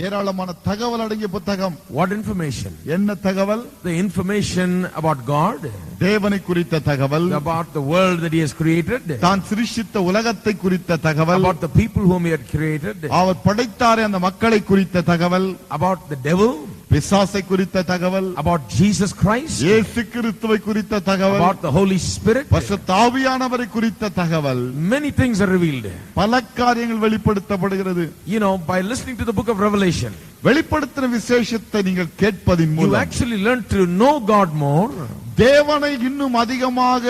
ஏராளமான தகவல் அடங்கிய புத்தகம். What information? என்ன தகவல்? The information about God, தேவனை குறித்த தகவல், about the world that he has created, தான் சிருஷ்டித்த உலகத்தை குறித்த தகவல், about the people whom he had created, அவர் படைத்தாரே அந்த மக்களை குறித்த தகவல், about the devil, பிசாசை குறித்த தகவல், about Jesus Christ, இயேசு கிறிஸ்துவை குறித்த தகவல், about the Holy Spirit. பரிசுத்த ஆவியானவரை குறித்த தகவல். Many things are revealed. பல காரியங்கள் வெளிப்படுத்தப்படுகிறது. You know, by listening to the book of Revelation, வெளிப்படுத்தின விசேஷத்தை நீங்கள் கேட்பதின் you மூலம் actually learn to know God more. தேவனை இன்னும் அதிகமாக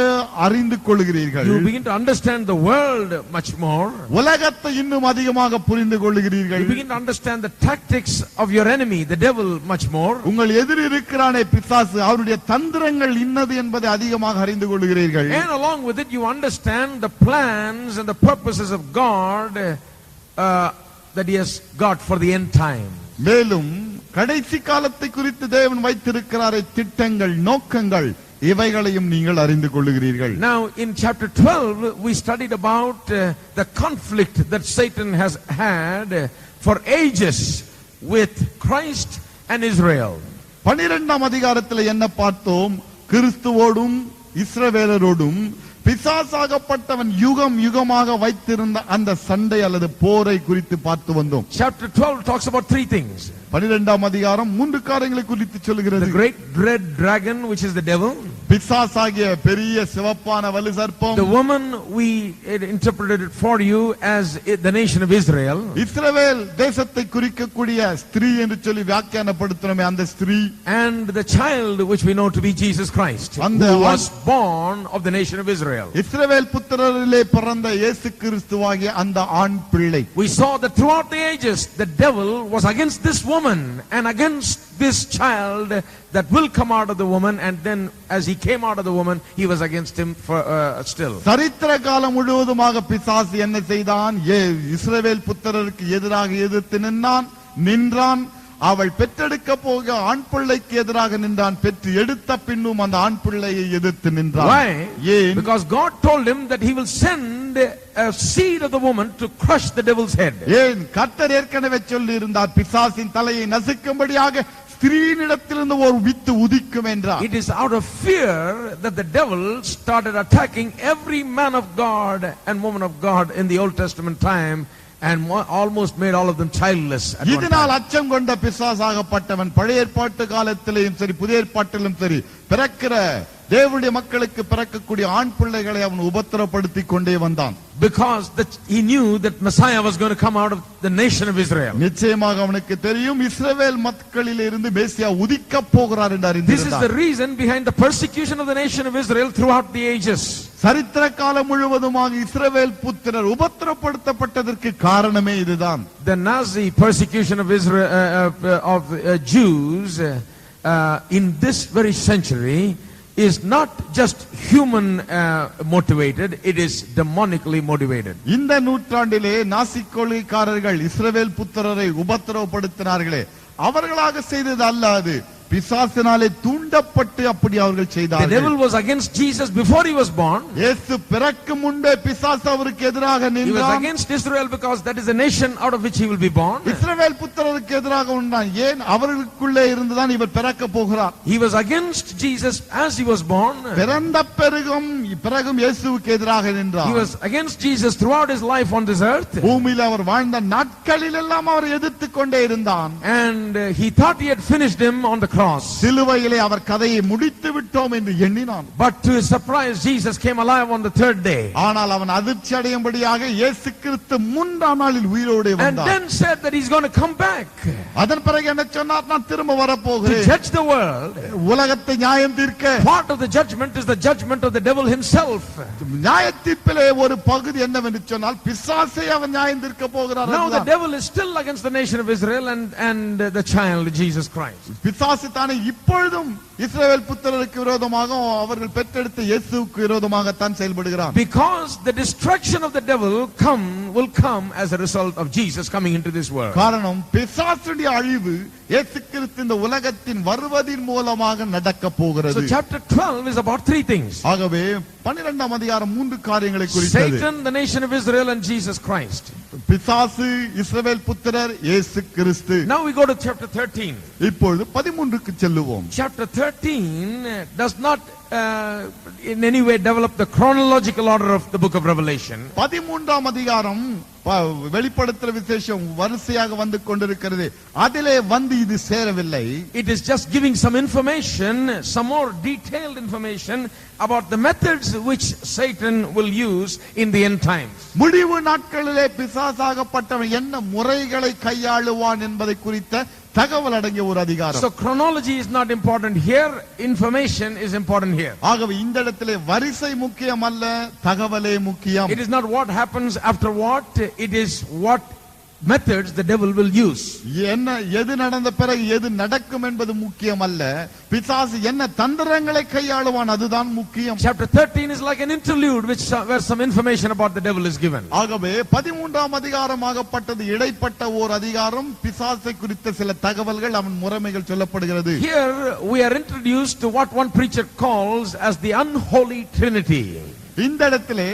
அறிந்து கொள்கிறீர்கள். You begin to understand the world much more. உலகத்தை இன்னும் அதிகமாக புரிந்து கொள்கிறீர்கள். You begin to understand the tactics of your enemy, the devil, much more. உங்கள் எதிரி இருக்கிறானே பிசாசு, அவருடைய தந்திரங்கள் இன்னது என்பதை அதிகமாக அறிந்து கொள்கிறீர்கள். And along with it, you understand the plans and the purposes of God that he has got for the end time. மேலும் கடைசி காலத்தை குறித்து தேவன் வைத்திருக்கிறாரே திட்டங்கள், நோக்கங்கள், இவைகளையும் நீங்கள் அறிந்து கொள்கிறீர்கள். Now in chapter 12 we studied about the conflict that Satan has had for ages with Christ and Israel. 12ஆம் அதிகாரத்தில் என்ன பார்த்தோம்? கிறிஸ்துவோடும் இஸ்ரவேலரோடும் பிசாசாகப்பட்டவன் யுகம் யுகமாக வைத்திருந்த அந்த சண்டை அல்லது போரை குறித்து பார்த்து வந்தோம். Chapter 12 talks about three things. 12ஆம் அதிகாரம் மூன்று காரியங்களை குறித்து சொல்கிறது. The great red dragon, which is the devil. பிசாசாகிய பெரிய சிவப்பான வலு சர்ப்பம். The woman, we interpreted it for you as the nation of Israel. இஸ்ரவேல் தேசத்தை குறிக்கக்கூடிய ஸ்திரீ என்று சொல்லி வியாக்கியானப்படுத்துறோமே அந்த ஸ்திரீ. And the child which we know to be Jesus Christ, who was born of the nation of Israel. இஸ்ரவேல் புத்திரரிலே பிறந்த இயேசு கிறிஸ்துவாகிய அந்த ஆண் பிள்ளை. We saw that throughout the ages the devil was against this woman and against this child that will come out of the woman, and then as he came out of the woman he was against him for still. சரித்திர காலம் முழுவதுமாக பிசாசு என்ன செய்தான்? இஸ்ரவேல் புத்திரருக்கு எதிராக எதிர்த்து நின்றான். அவள் பெற்றெடுக்க போக ஆண் பிள்ளைக்கு எதிராக நின்றான். பெற்று எடுத்த பின்னும் அந்த ஆண் பிள்ளையை எதிர்த்து நின்றான். Why? Because God told him that he will send a seed of the woman to crush the devil's head. ஏன்? கர்த்தர் ஏற்கனவே சொல்லி இருந்தார், பிசாசின் தலையை நசுக்கும்படியாக ஸ்திரீனிடத்திலிருந்து ஒரு வித்து உதிக்கும் என்றார். It is out of fear that the devil started attacking every man of God and woman of God in the Old Testament time, and almost made all of them childless. இதனால் அச்சம் கொண்ட பிசாசாகப்பட்டவன் பழைய ஏற்பாட்டு காலத்திலேயும் சரி புதிய ஏற்பாட்டிலும் சரி பிறக்கிற தேவனுடைய மக்களுக்கு பிறக்கக்கூடிய ஆண் பிள்ளைகளை அவன் உபத்திரப்படுத்திக் கொண்டே வந்தான். Because he knew that Messiah was going to come out of the nation of Israel. நிச்சயமாக அவனுக்கு தெரியும் இஸ்ரவேல் மக்களிலே இருந்து மேசியா உதிக்க போகிறார் என்று அறிந்திருந்தான். This is the reason behind the persecution of the nation of Israel throughout the ages. சரித்திர காலம் முழுவதுமாக இஸ்ரவேல் புத்திரர் உபத்திரப்படுத்தப்பட்டதற்கு காரணமே இதுதான். The Nazi persecution of Israel of Jews in this very century is not just human motivated, it is demonically motivated. இந்த நூற்றாண்டிலே நாசி கொலைகாரர்கள் இஸ்ரவேல் புத்திரரை உபத்திரவப்படுத்தினார்களே, அவர்களாக செய்தது அல்ல, அது பிசாசினாலே தூண்டப்பட்டு அப்படி அவர்கள் செய்தார்கள். The devil was against Jesus before he was born. இயேசு பிறக்கும் முன்பே பிசாசு அவருக்கு எதிராக நின்றான். He was against Israel because that is the nation out of which he will be born. இஸ்ரவேல் புத்திரருக்கு எதிராக நின்றான். ஏன்? அவர்களுக்குள்ளே இருந்துதான் இவர் பிறக்க போகிறார். He was against Jesus as he was born. பிறந்த பிறகும் இயேசுவுக்கு எதிராக நின்றான். He was against Jesus throughout his life on this earth. பூமியில் அவர் வாழ்ந்த நாட்களில் எல்லாம் அவர் எதிர்த்துக் கொண்டே இருந்தான். And he thought he had finished him on the cross. சிலுவையிலே அவர் கதையை முடித்து விட்டோம் என்று எண்ணினான். But to his surprise Jesus came alive on the third day. ஆனால் அவன் அதிர்ச்சி அடையும்படியாக இயேசு கிறிஸ்து மூன்றாம் நாளில் உயிரோடு வந்தார். And then said that he's going to come back. அதன் பிறகு என்ன சொன்னார்? நான் திரும்ப வர போகிறேன். To judge the world. உலகத்தை நியாயம் தீர்க்க. Part of the judgment is the judgment of the devil himself. நியாயத்தீர்ப்பிலே ஒரு பகுதி என்னவென்று சொன்னால் பிசாசை அவன் நியாயம் தீர்க்க போகிறார். Now the devil is still against the nation of Israel and the child Jesus Christ. பிசாசு தானே இப்பொழுதும் இஸ்ரவேல் புத்திரருக்கு விரோதமாக அவர்கள் பெற்றெடுத்த இயேசுவுக்கு விரோதமாக தான் செயல்படுகிறான். Because the destruction of the devil will come as a result of Jesus coming into this world. காரணம் பிசாசுடைய அழிவு இயேசு கிறிஸ்து இந்த உலகத்தின் வருவதின் மூலமாக நடக்க போகிறது. So chapter 12 is about three things. ஆகவே 12ஆம் அதிகாரம் 3 காரியங்களை குறித்தது. Satan, the nation of Israel, and Jesus Christ. பிசாசு, இஸ்ரவேல் புத்திரர், இயேசு கிறிஸ்து. Now we go to chapter 13. இப்பொழுது 13க்கு செல்லுவோம். Chapter 13 does not in any way develop the chronological order of the book of Revelation. 13ஆம் அதிகாரம் வெளிப்படுத்தல் விசேஷம் வரிசையாக வந்து கொண்டிருக்கிறது. அதிலே வந்து இது சேரவில்லை. It is just giving some information, some more detailed information about the methods which Satan will use in the end times. முடிவு நாட்களிலே பிசாசாகப்பட்டவன் என்ன முறைகளை கையாளுவான் என்பதை குறித்த தகவல் அடங்கிய ஒரு அதிகாரம். So chronology is not important here, information is important here. ஆகவே இந்த இடத்திலே வரிசை முக்கியம் அல்ல, தகவலே முக்கியம். It is not what happens after what, it is what methods the devil will use. என்ன எது நடந்த பிறகு எது நடக்கும் என்பது முக்கியம் அல்ல, பிசாசு என்ன தந்திரங்களை கையாளுவான் அதுதான் முக்கியம். Chapter 13 is like an interlude where some information about the devil is given. ஆகவே 13ஆம் அதிகாரமாகப்பட்டது இடைப்பட்ட ஓர் அதிகாரம், பிசாசை குறித்த சில தகவல்கள், அவன் முறைமைகள் சொல்லப்படுகிறது. Here we are introduced to what one preacher calls as the unholy trinity. இந்த இடத்திலே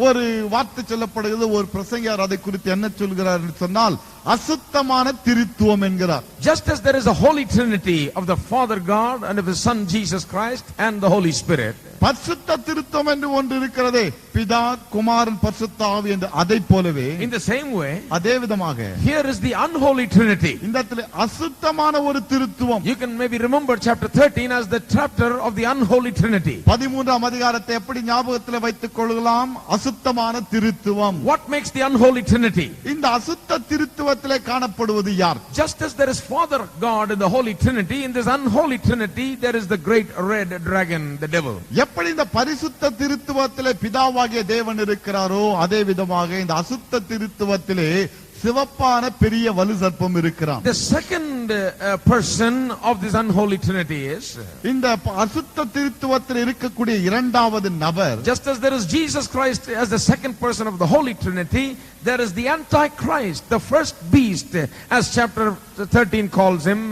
ஒரு வார்த்தை சொல்லப்படுகிறது. ஒரு பிரசங்கியார் அதை குறித்து என்ன சொல்கிறார் என்று சொன்னால், அசுத்தமான திருத்துவம் என்கிறார். Just as there is a holy trinity of the Father God and of his Son Jesus Christ and the Holy Spirit. பரிசுத்த திருத்துவம் என்று ஒன்று இருக்கிறதே, பிதா, குமாரன், பரிசுத்த ஆவி என்று, அதை போலவே In the same way, அதே விதமாக here is the unholy trinity. இந்த இடத்திலே அசுத்தமான ஒரு திருத்துவம். You can maybe remember chapter 13 as the chapter of the unholy trinity. 13ஆம் அதிகாரத்தை எப்படி ஞாபகத்தில் வைத்துக் கொள்ளலாம்? அசுத்தமான திருத்துவம். What makes the unholy trinity? இந்த அசுத்த திருத்துவத்திலே காணப்படுவது யார்? Just as there is Father God in the Holy Trinity, in this unholy Trinity there is the great red dragon, the devil. எப்படி இந்த பரிசுத்த திருத்துவத்திலே பிதாவாகிய தேவன் இருக்கிறாரோ அதே விதமாக இந்த அசுத்த திருத்துவத்திலே சிவப்பான பெரிய வலு சர்ப்பம் இருக்கிறான். The second person of this unholy Trinity is, இந்த அசுத்த திருத்துவத்தில் இருக்கக்கூடிய இரண்டாவது நபர், just as there is Jesus Christ as the second person of the Holy Trinity, there is the Antichrist, the first beast, as chapter 13 calls him,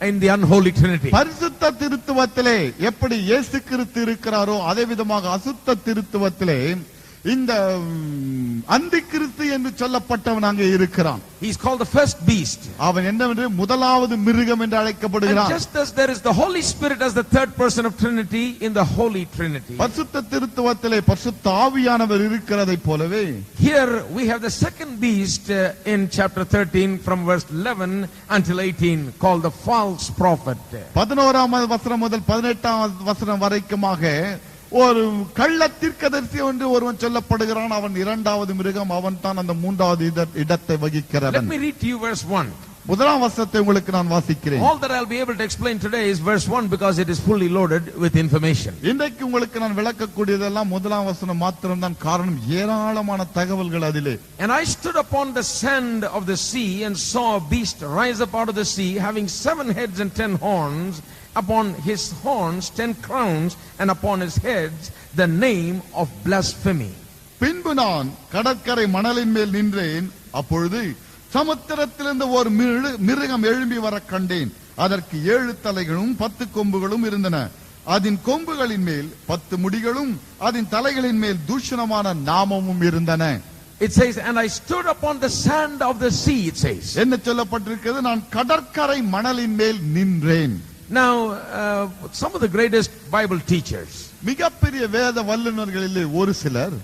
in the unholy Trinity. பரிசுத்த திருத்துவத்திலே எப்படி இயேசு கிறிஸ்து இருக்கிறாரோ அதே விதமாக அசுத்த திருத்துவத்திலே இந்த அந்தி கிறிஸ்து என்று சொல்லப்பட்டவன் அங்கே இருக்கிறான். He is called the first beast. அவன் என்னவென்று முதலாவது மிருகம் என்று And அழைக்கப்படுகிறான். just as there is the Holy Spirit as the third person of Trinity in the Holy Trinity, பரிசுத்த திருத்துவத்திலே பரிசுத்த ஆவியானவர் இருக்கிறதை போலவே here we have the second beast in chapter 13 from verse 11 until 18 called the false prophet. 11ஆம் வசனம் முதல் 18ஆம் வசனம் வரைக்குமாக ஒரு கள்ள தீர்க்கதரிசி என்று ஒருவன் சொல்லப்படுகிறான். அவன் இரண்டாவது மிருகம், அவன் தான் அந்த மூன்றாவது இடத்தை Let வகிக்கிறவன். me read to you verse 1. முதலாம் வசனத்தை உங்களுக்கு நான் வாசிக்கிறேன். All that I'll be able to explain today is verse 1 because it is fully loaded with information. இன்றைக்கு உங்களுக்கு நான் விளக்கக்கூடியதெல்லாம் முதலாம் வசனம் மாத்திரம்தான், காரணம் ஏராளமான தகவல்கள் அதிலே. And I stood upon the sand of the sea and saw a beast rise up out of the sea, having 7 heads and 10 horns, upon his horns 10 crowns, and upon his heads the name of blasphemy. பின்பு நான் கடற்கரை மணலின் மேல் நின்றேன். அப்பொழுது சமுத்திரத்திலிருந்து ஒரு மிருகம் எழும்பி வர கண்டேன். அதற்கு 7 தலைகளும் 10 கொம்புகளும் இருந்தன. அதன் கொம்புகளின் மேல் 10 முடிகளும் அதன் தலைகளின் மேல் தூஷணமான நாமமும் இருந்தன. It says, and I stood upon the sand of the sea, it says. என்ன சொல்லப்பட்டிருக்கிறது? நான் கடற்கரை மணலின் மேல் நின்றேன். Now, some of the greatest Bible teachers, மிகப்பெரிய வேத வல்லுநர்களிலே ஒரு சிலர்,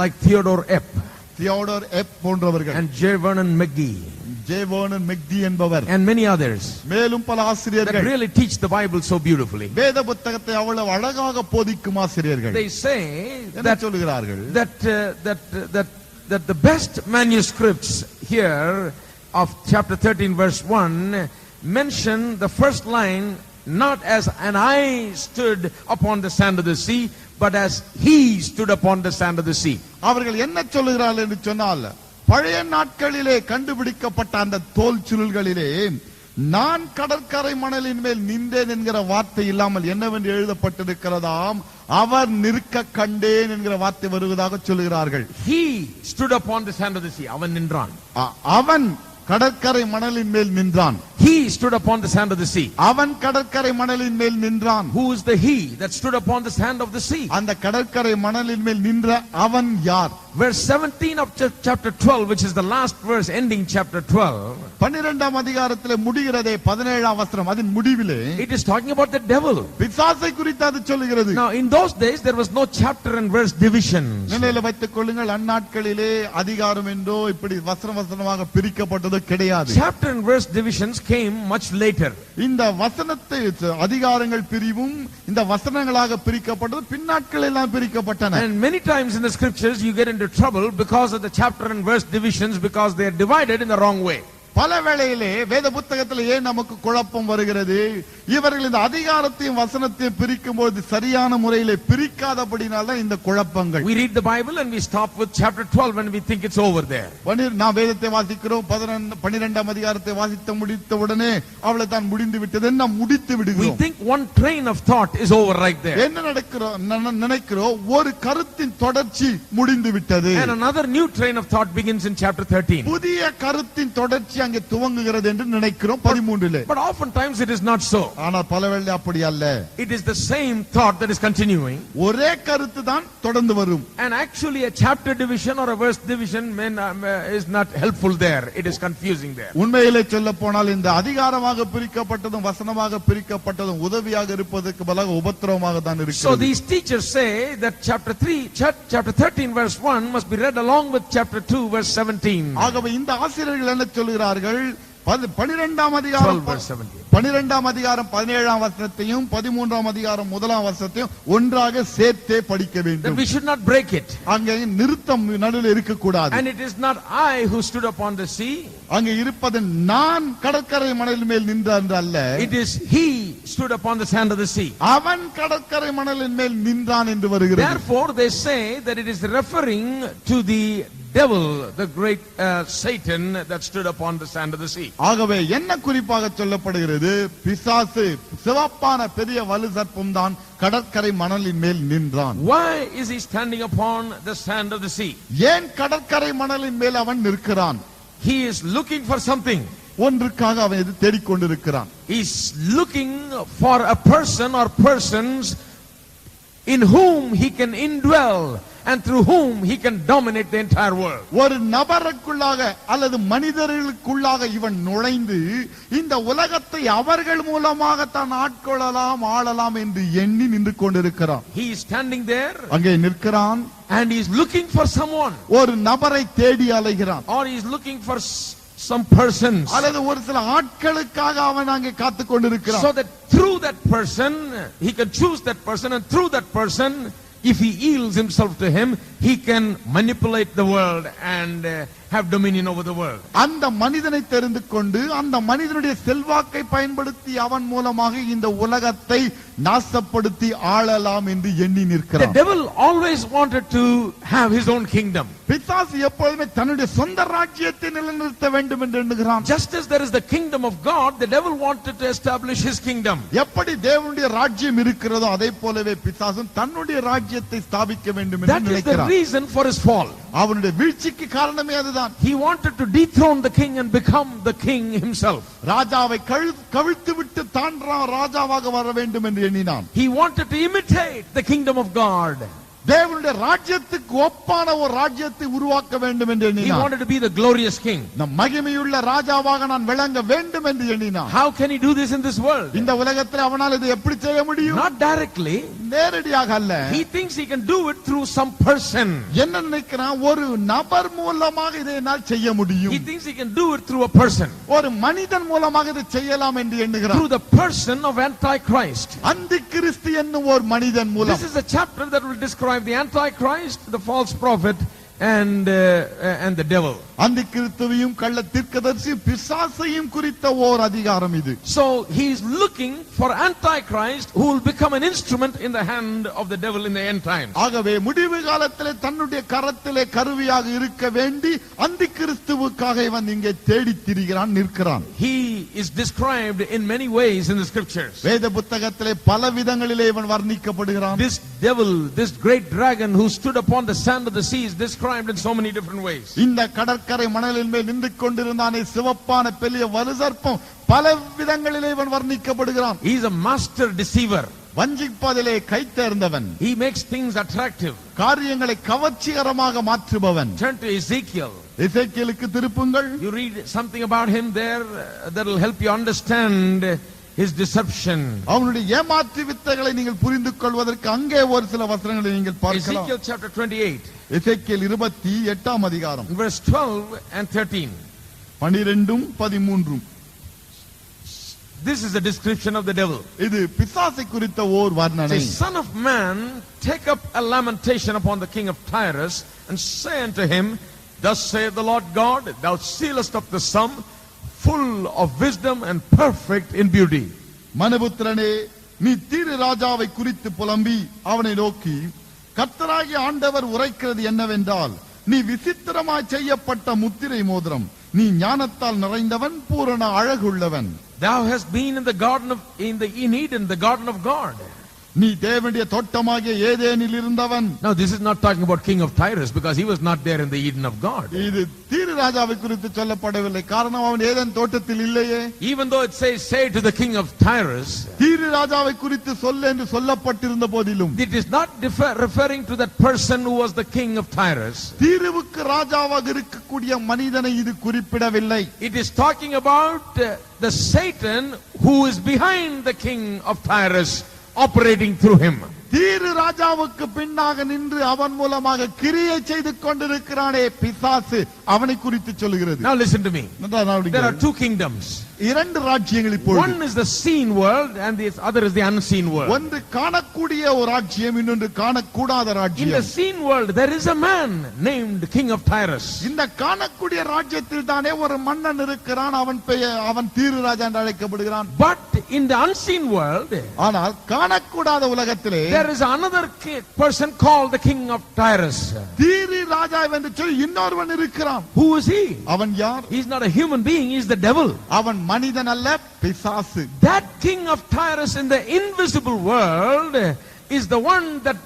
like Theodore Epp தியோடர் எப் போன்றவர்கள், and J. Vernon McGee, J Vernon McGee என்பவர், and many others, மேலும் பல that ஆசிரியர்கள் really teach the Bible so beautifully. வேத புத்தகத்தை அவ்வளவு அழகாக போதிக்கும் ஆசிரியர்கள் They say என்ன that சொல்கிறார்கள்? that the best manuscripts here of chapter 13 verse 1 mention the first line not as and I stood upon the sand of the sea, but as he stood upon the sand of the sea. அவர்கள் என்ன சொல்கிறார்கள் என்று சொன்னால், பழைய நாட்களிலே கண்டுபிடிக்கப்பட்ட அந்த தோல் சுருள்களிலே நான் கடற்கரை மணலின் மேல் நின்றேன் என்கிற வார்த்தை இல்லாமல் என்னவென்று எழுதப்பட்டிருக்கிறதாம், அவர் நிற்க கண்டேன் என்கிற வார்த்தை வருவதாக சொல்கிறார்கள். He stood upon the sand of the sea. அவன் நின்றான். அவன் கடற்கரை மணலின் மேல் நின்றான். He stood upon the sand of the sea. அவன் கடற்கரை மணலின் மேல் நின்றான். Who is the he that stood upon the sand of the sea? அந்த கடற்கரை மணலின் மேல் நின்ற அவன் யார்? Verse 17 of chapter 12, which is the last verse ending chapter 12. 12ஆம் அதிகாரத்திலே முடிகிறதே 17ஆம் வசனம், அதன் முடிவிலே It is talking about the devil. பிசாசை குறித்து அது சொல்லுகிறது. Now in those days there was no chapter and verse divisions. நினைவில் வைத்துக் கொள்ளுங்கள், அந்நாட்களிலே அதிகாரம் என்றோ இப்படி வசனமாக பிரிக்கப்பட்டது கிடையாது. Chapter and verse divisions came much later. இந்த வசனத்தை அதிகாரங்கள் பிரிவும் இந்த வசனங்களாக பிரிக்கப்பட்டது பின்னாட்கள் எல்லாம் பிரிக்கப்பட்டன. And many times in the scriptures you get into trouble because of the chapter and verse divisions, because they are divided in the wrong way. பல வேளையிலே வேத புத்தகத்தில் ஏன் நமக்கு குழப்பம் வருகிறது? இவர்கள் இந்த அதிகாரத்தையும் வசனத்தையும் பிரிக்கும் போது சரியான முறையிலே பிரிக்காதபடினால இந்த குழப்பங்கள். We read the Bible and we stop with chapter 12 when we think it's over there. நாம் வேதத்தை வாசிக்கிறோம், 12ஆம் அதிகாரத்தை வாசித்து முடித்த உடனே அவளை தான் முடிந்து விட்டது என்ன முடித்து We விடுகிறோம். think one train of thought is over right there. என்ன நினைக்கிறோம்? ஒரு கருத்தின் தொடர்ச்சி முடிந்து விட்டது. And another new train of thought begins in chapter 13. புதிய கருத்தின் தொடர்ச்சி அங்கே துவங்குகிறது என்று நினைக்கிறோம் 13லே. But oftentimes it is not so. ஆனால் பலவேளை அப்படி அல்ல. It is the same thought that is continuing. ஒரே கருத்து தான் தொடர்ந்து வரும். And actually a chapter division or a verse division is not helpful there. It is confusing there. உண்மையிலே சொல்ல போனால் இந்த அதிகாரமாக பிரிக்கப்பட்டதும் வசனமாக பிரிக்கப்பட்டதும் உதவியாக இருப்பதற்கு பதிலாக உபத்திரவமாக தான் So இருக்கிறது. these teachers say that chapter 13 verse 1 must be read along with chapter 2 verse 17. ஆகவே இந்த ஆசிரியர்கள் என்ன சொல்கிறார்கள்? 12ஆம் அதிகாரம் 12ஆம் அதிகாரம் 17ஆம் வசனத்தையும் 13ஆம் அதிகாரம் 1ஆம் வசனத்தையும் ஒன்றாக சேர்த்தே படிக்க That வேண்டும். we should not break it. அங்கே நிறுத்தம் நடுவில் இருக்க கூடாது. And it is not I who stood upon the sea. அங்கே இருப்பது நான் கடற்கரை மணலின் மேல் நின்றான் என்று அல்ல. It is he stood upon the sand of the sea. அவன் கடற்கரை மணலின் மேல் நின்றான் என்று வருகிறது. Therefore they say that it is referring to the devil, the great Satan that stood upon the sand of the sea. ஆகவே என்ன குறிப்பாக சொல்லப்படுகிறது? பிசாசு சிவப்பான பெரிய வலு சர்ப்பம் தான் கடற்கரை மணலின் மேல் நின்றான். Why is he standing upon the sand of the sea? ஏன் கடற்கரை மணலின் மேல் அவன் நிற்கிறான்? He is looking for something. ஒன்றுக்காக அவன் எது தேடிக்கொண்டிருக்கிறான். He is looking for a person or persons in whom he can indwell and through whom he can dominate the entire world. ஒரு நபருக்குள்ளாக அல்லது மனிதர்களுக்குள்ளாக இவன் நுழைந்து இந்த உலகத்தை அவர்கள் மூலமாக தான் ஆட்கொள்ளலாம் ஆளலாம் என்று எண்ணி நின்று கொண்டிருக்கிறான். He is standing there அங்கே நிற்கிறான். and he is looking for someone, ஒரு நபரை தேடி அலைகிறான். or he is looking for some persons, அல்லது ஒரு சில ஆட்களுக்காக அவன் அங்கே காத்துக் கொண்டிருக்கிறான். so that through that person he can choose that person, and through that person, if he yields himself to him, he can manipulate the world and have dominion over the world. அந்த மனிதனை தெரிந்து கொண்டு அந்த மனிதனுடைய செல்வாக்கை பயன்படுத்தி அவன் மூலமாக இந்த உலகத்தை நாசப்படுத்தி ஆளலாம் என்று எண்ணி The நிற்கிறான். devil always wanted to have his own kingdom. பிசாசு எப்பொழுதுமே தன்னுடைய சொந்த ராஜ்யத்தை நிலைநிறுத்த வேண்டும் என்று எண்ணுகிறான். Just as there is the kingdom of God, the devil wanted to establish his kingdom. எப்படி தேவனுடைய ராஜ்யம் இருக்கிறதோ அதே போலவே பிசாசும் தன்னுடைய ராஜ்யத்தை ஸ்தாபிக்க வேண்டும் என்று That is the நினைக்கிறான். reason for his fall. அவனுடைய வீழ்ச்சிக்கு காரணமே அதுதான். He wanted to dethrone the king and become the king himself. ராஜாவை கவிழ்த்து விட்டு தான் ராஜாவாக வர வேண்டும் என்று எண்ணினான். He wanted to imitate the kingdom of God. தேவனுடைய ராஜ்யத்துக்கு ஒப்பான ஒரு ராஜ்யத்தை உருவாக்க வேண்டும் என்று He எண்ணினான். wanted to be the glorious king. நம் மகிமையுள்ள ராஜாவாக நான் விளங்க வேண்டும் என்று எண்ணினான். How can he do this in this world? இந்த உலகத்தில் அவனால் இது எப்படி செய்ய முடியும்? Not directly. நேரடியாக அல்ல. He thinks he can do it through some person. என்ன நினைக்கிறான்? ஒரு நபர் மூலமாக இதை என்னால் செய்ய He முடியும். thinks he can do it through a person. ஒரு மனிதன் மூலமாக இதை செய்யலாம் என்று எண்ணுகிறான். Through the person of Antichrist. அந்தி கிறிஸ்து என்னும் ஒரு மனிதன் மூலம். This is a chapter that will describe the Antichrist, the false prophet, and the devil. அந்தி கிறிஸ்துவையும் கள்ள தீர்க்கதரிசியும் பிசாசையும் குறித்த ஓர் அதிகாரம் இது. So he is looking for Antichrist who will become an instrument in the hand of the devil in the end times. ஆகவே முடிவு காலத்திலே தன்னுடைய கரத்திலே கருவியாக இருக்க வேண்டி அந்தி கிறிஸ்துவுக்காக இவன் இங்கே தேடி திரிகிறான், நிற்கிறான். He is described in many ways in the scriptures. வேத புத்தகத்திலே பல விதங்களிலே இவன் வர்ணிக்கப்படுகிறான். This devil, this great dragon who stood upon the sand of the sea is described in so many different ways. இந்த கடற்கரை கடற்கரை மணலின் மேல் நின்று கொண்டிருந்தானே சிவப்பான பெரிய வலு சர்ப்பம், பல விதங்களிலே இவன் வர்ணிக்கப்படுகிறான். He is a master deceiver. வஞ்சிப்பதிலே guy தேர்ந்தவன். He makes things attractive. காரியங்களை கவர்ச்சிகரமாக மாற்றுபவன். Turn to Ezekiel. எசேக்கியேலுக்கு திருப்புங்கள். You read something about him there that will help you understand his deception. அவனுடைய ஏமாற்று வித்தைகளை நீங்கள் புரிந்து கொள்வதற்கு அங்கே ஒரு சில வசனங்களை நீங்கள் பார்க்கலாம். Ezekiel chapter 28. எசேக்கியேல் 28ஆம் அதிகாரம். Verse 12 and 13. 12ம் 13ம். This is a description of the devil. இது பிசாசை குறித்த ஓர் வர்ணனை. Say, son of man, take up a lamentation upon the king of Tyrus and say unto him, thus saith the Lord God, thou sealest up the sum, full of wisdom and perfect in beauty. மனுபுத்திரனே, நீ தீரு ராஜாவை குறித்து புலம்பி அவனை நோக்கி, கர்த்தராகிய ஆண்டவர் உரைக்கிறது என்னவென்றால், நீ விசித்திரமாய் செய்யப்பட்ட முத்திரை மோதிரம், நீ ஞானத்தால் நிறைந்தவன், பூரண அழகுள்ளவன். Thou hast been in the garden of in Eden, the garden of God. நீ தேவனுடைய தோட்டமாகிய ஏதேனில் இருந்தவன். Now this is not talking about king of Tyrus, because he was not there in the Eden of God. இது தீரு ராஜாவை குறித்து சொல்லப்படவில்லை, காரணம் அவன் ஏதேன் தோட்டத்தில் இல்லையே. Even though it says, say to the king of Tyrus, தீரு ராஜாவை குறித்து சொல்ல என்று சொல்லப்பட்டிருந்த போதிலும், it is not referring to that person who was the king of Tyrus. தீருவுக்கு ராஜாவாக இருக்கக்கூடிய மனிதனை இது குறிப்பிடவில்லை. It is talking about the Satan who is behind the king of Tyrus, operating through him. தீரு ராஜாவுக்கு பின்னாக நின்று அவன் மூலமாக கிரியை செய்து கொண்டிருக்கிறானே பிசாசு, அவனை குறித்து சொல்கிறது. Now listen to me. There are two kingdoms. இரண்டு ராஜ்யங்கள் இப்பொழுது. One is the seen world and the other is the unseen world. ஒன்று காணக்கூடிய ஒரு ராஜ்யம், இன்னொன்று காணக்கூடாத In the ராஜ்யம். seen world there is a man named king of Tyrus. இந்த காணக்கூடிய ராஜ்யத்தில் தானே ஒரு மன்னன் இருக்கிறான், அவன் பெயர் அவன் தீரு ராஜா என்று அழைக்கப்படுகிறான். But in the unseen world ஆனால் காணக்கூடாத உலகத்திலே there is another person called the king of Tyrus. தீரு ராஜா என்று சொல்லி இன்னொருவன் இருக்கிறான். Who is he? அவன் யார்? He is not a human being, he is the devil. அவன் மனிதன் அல்ல, பிசாசு. That king of Tyrus in the invisible world is the one that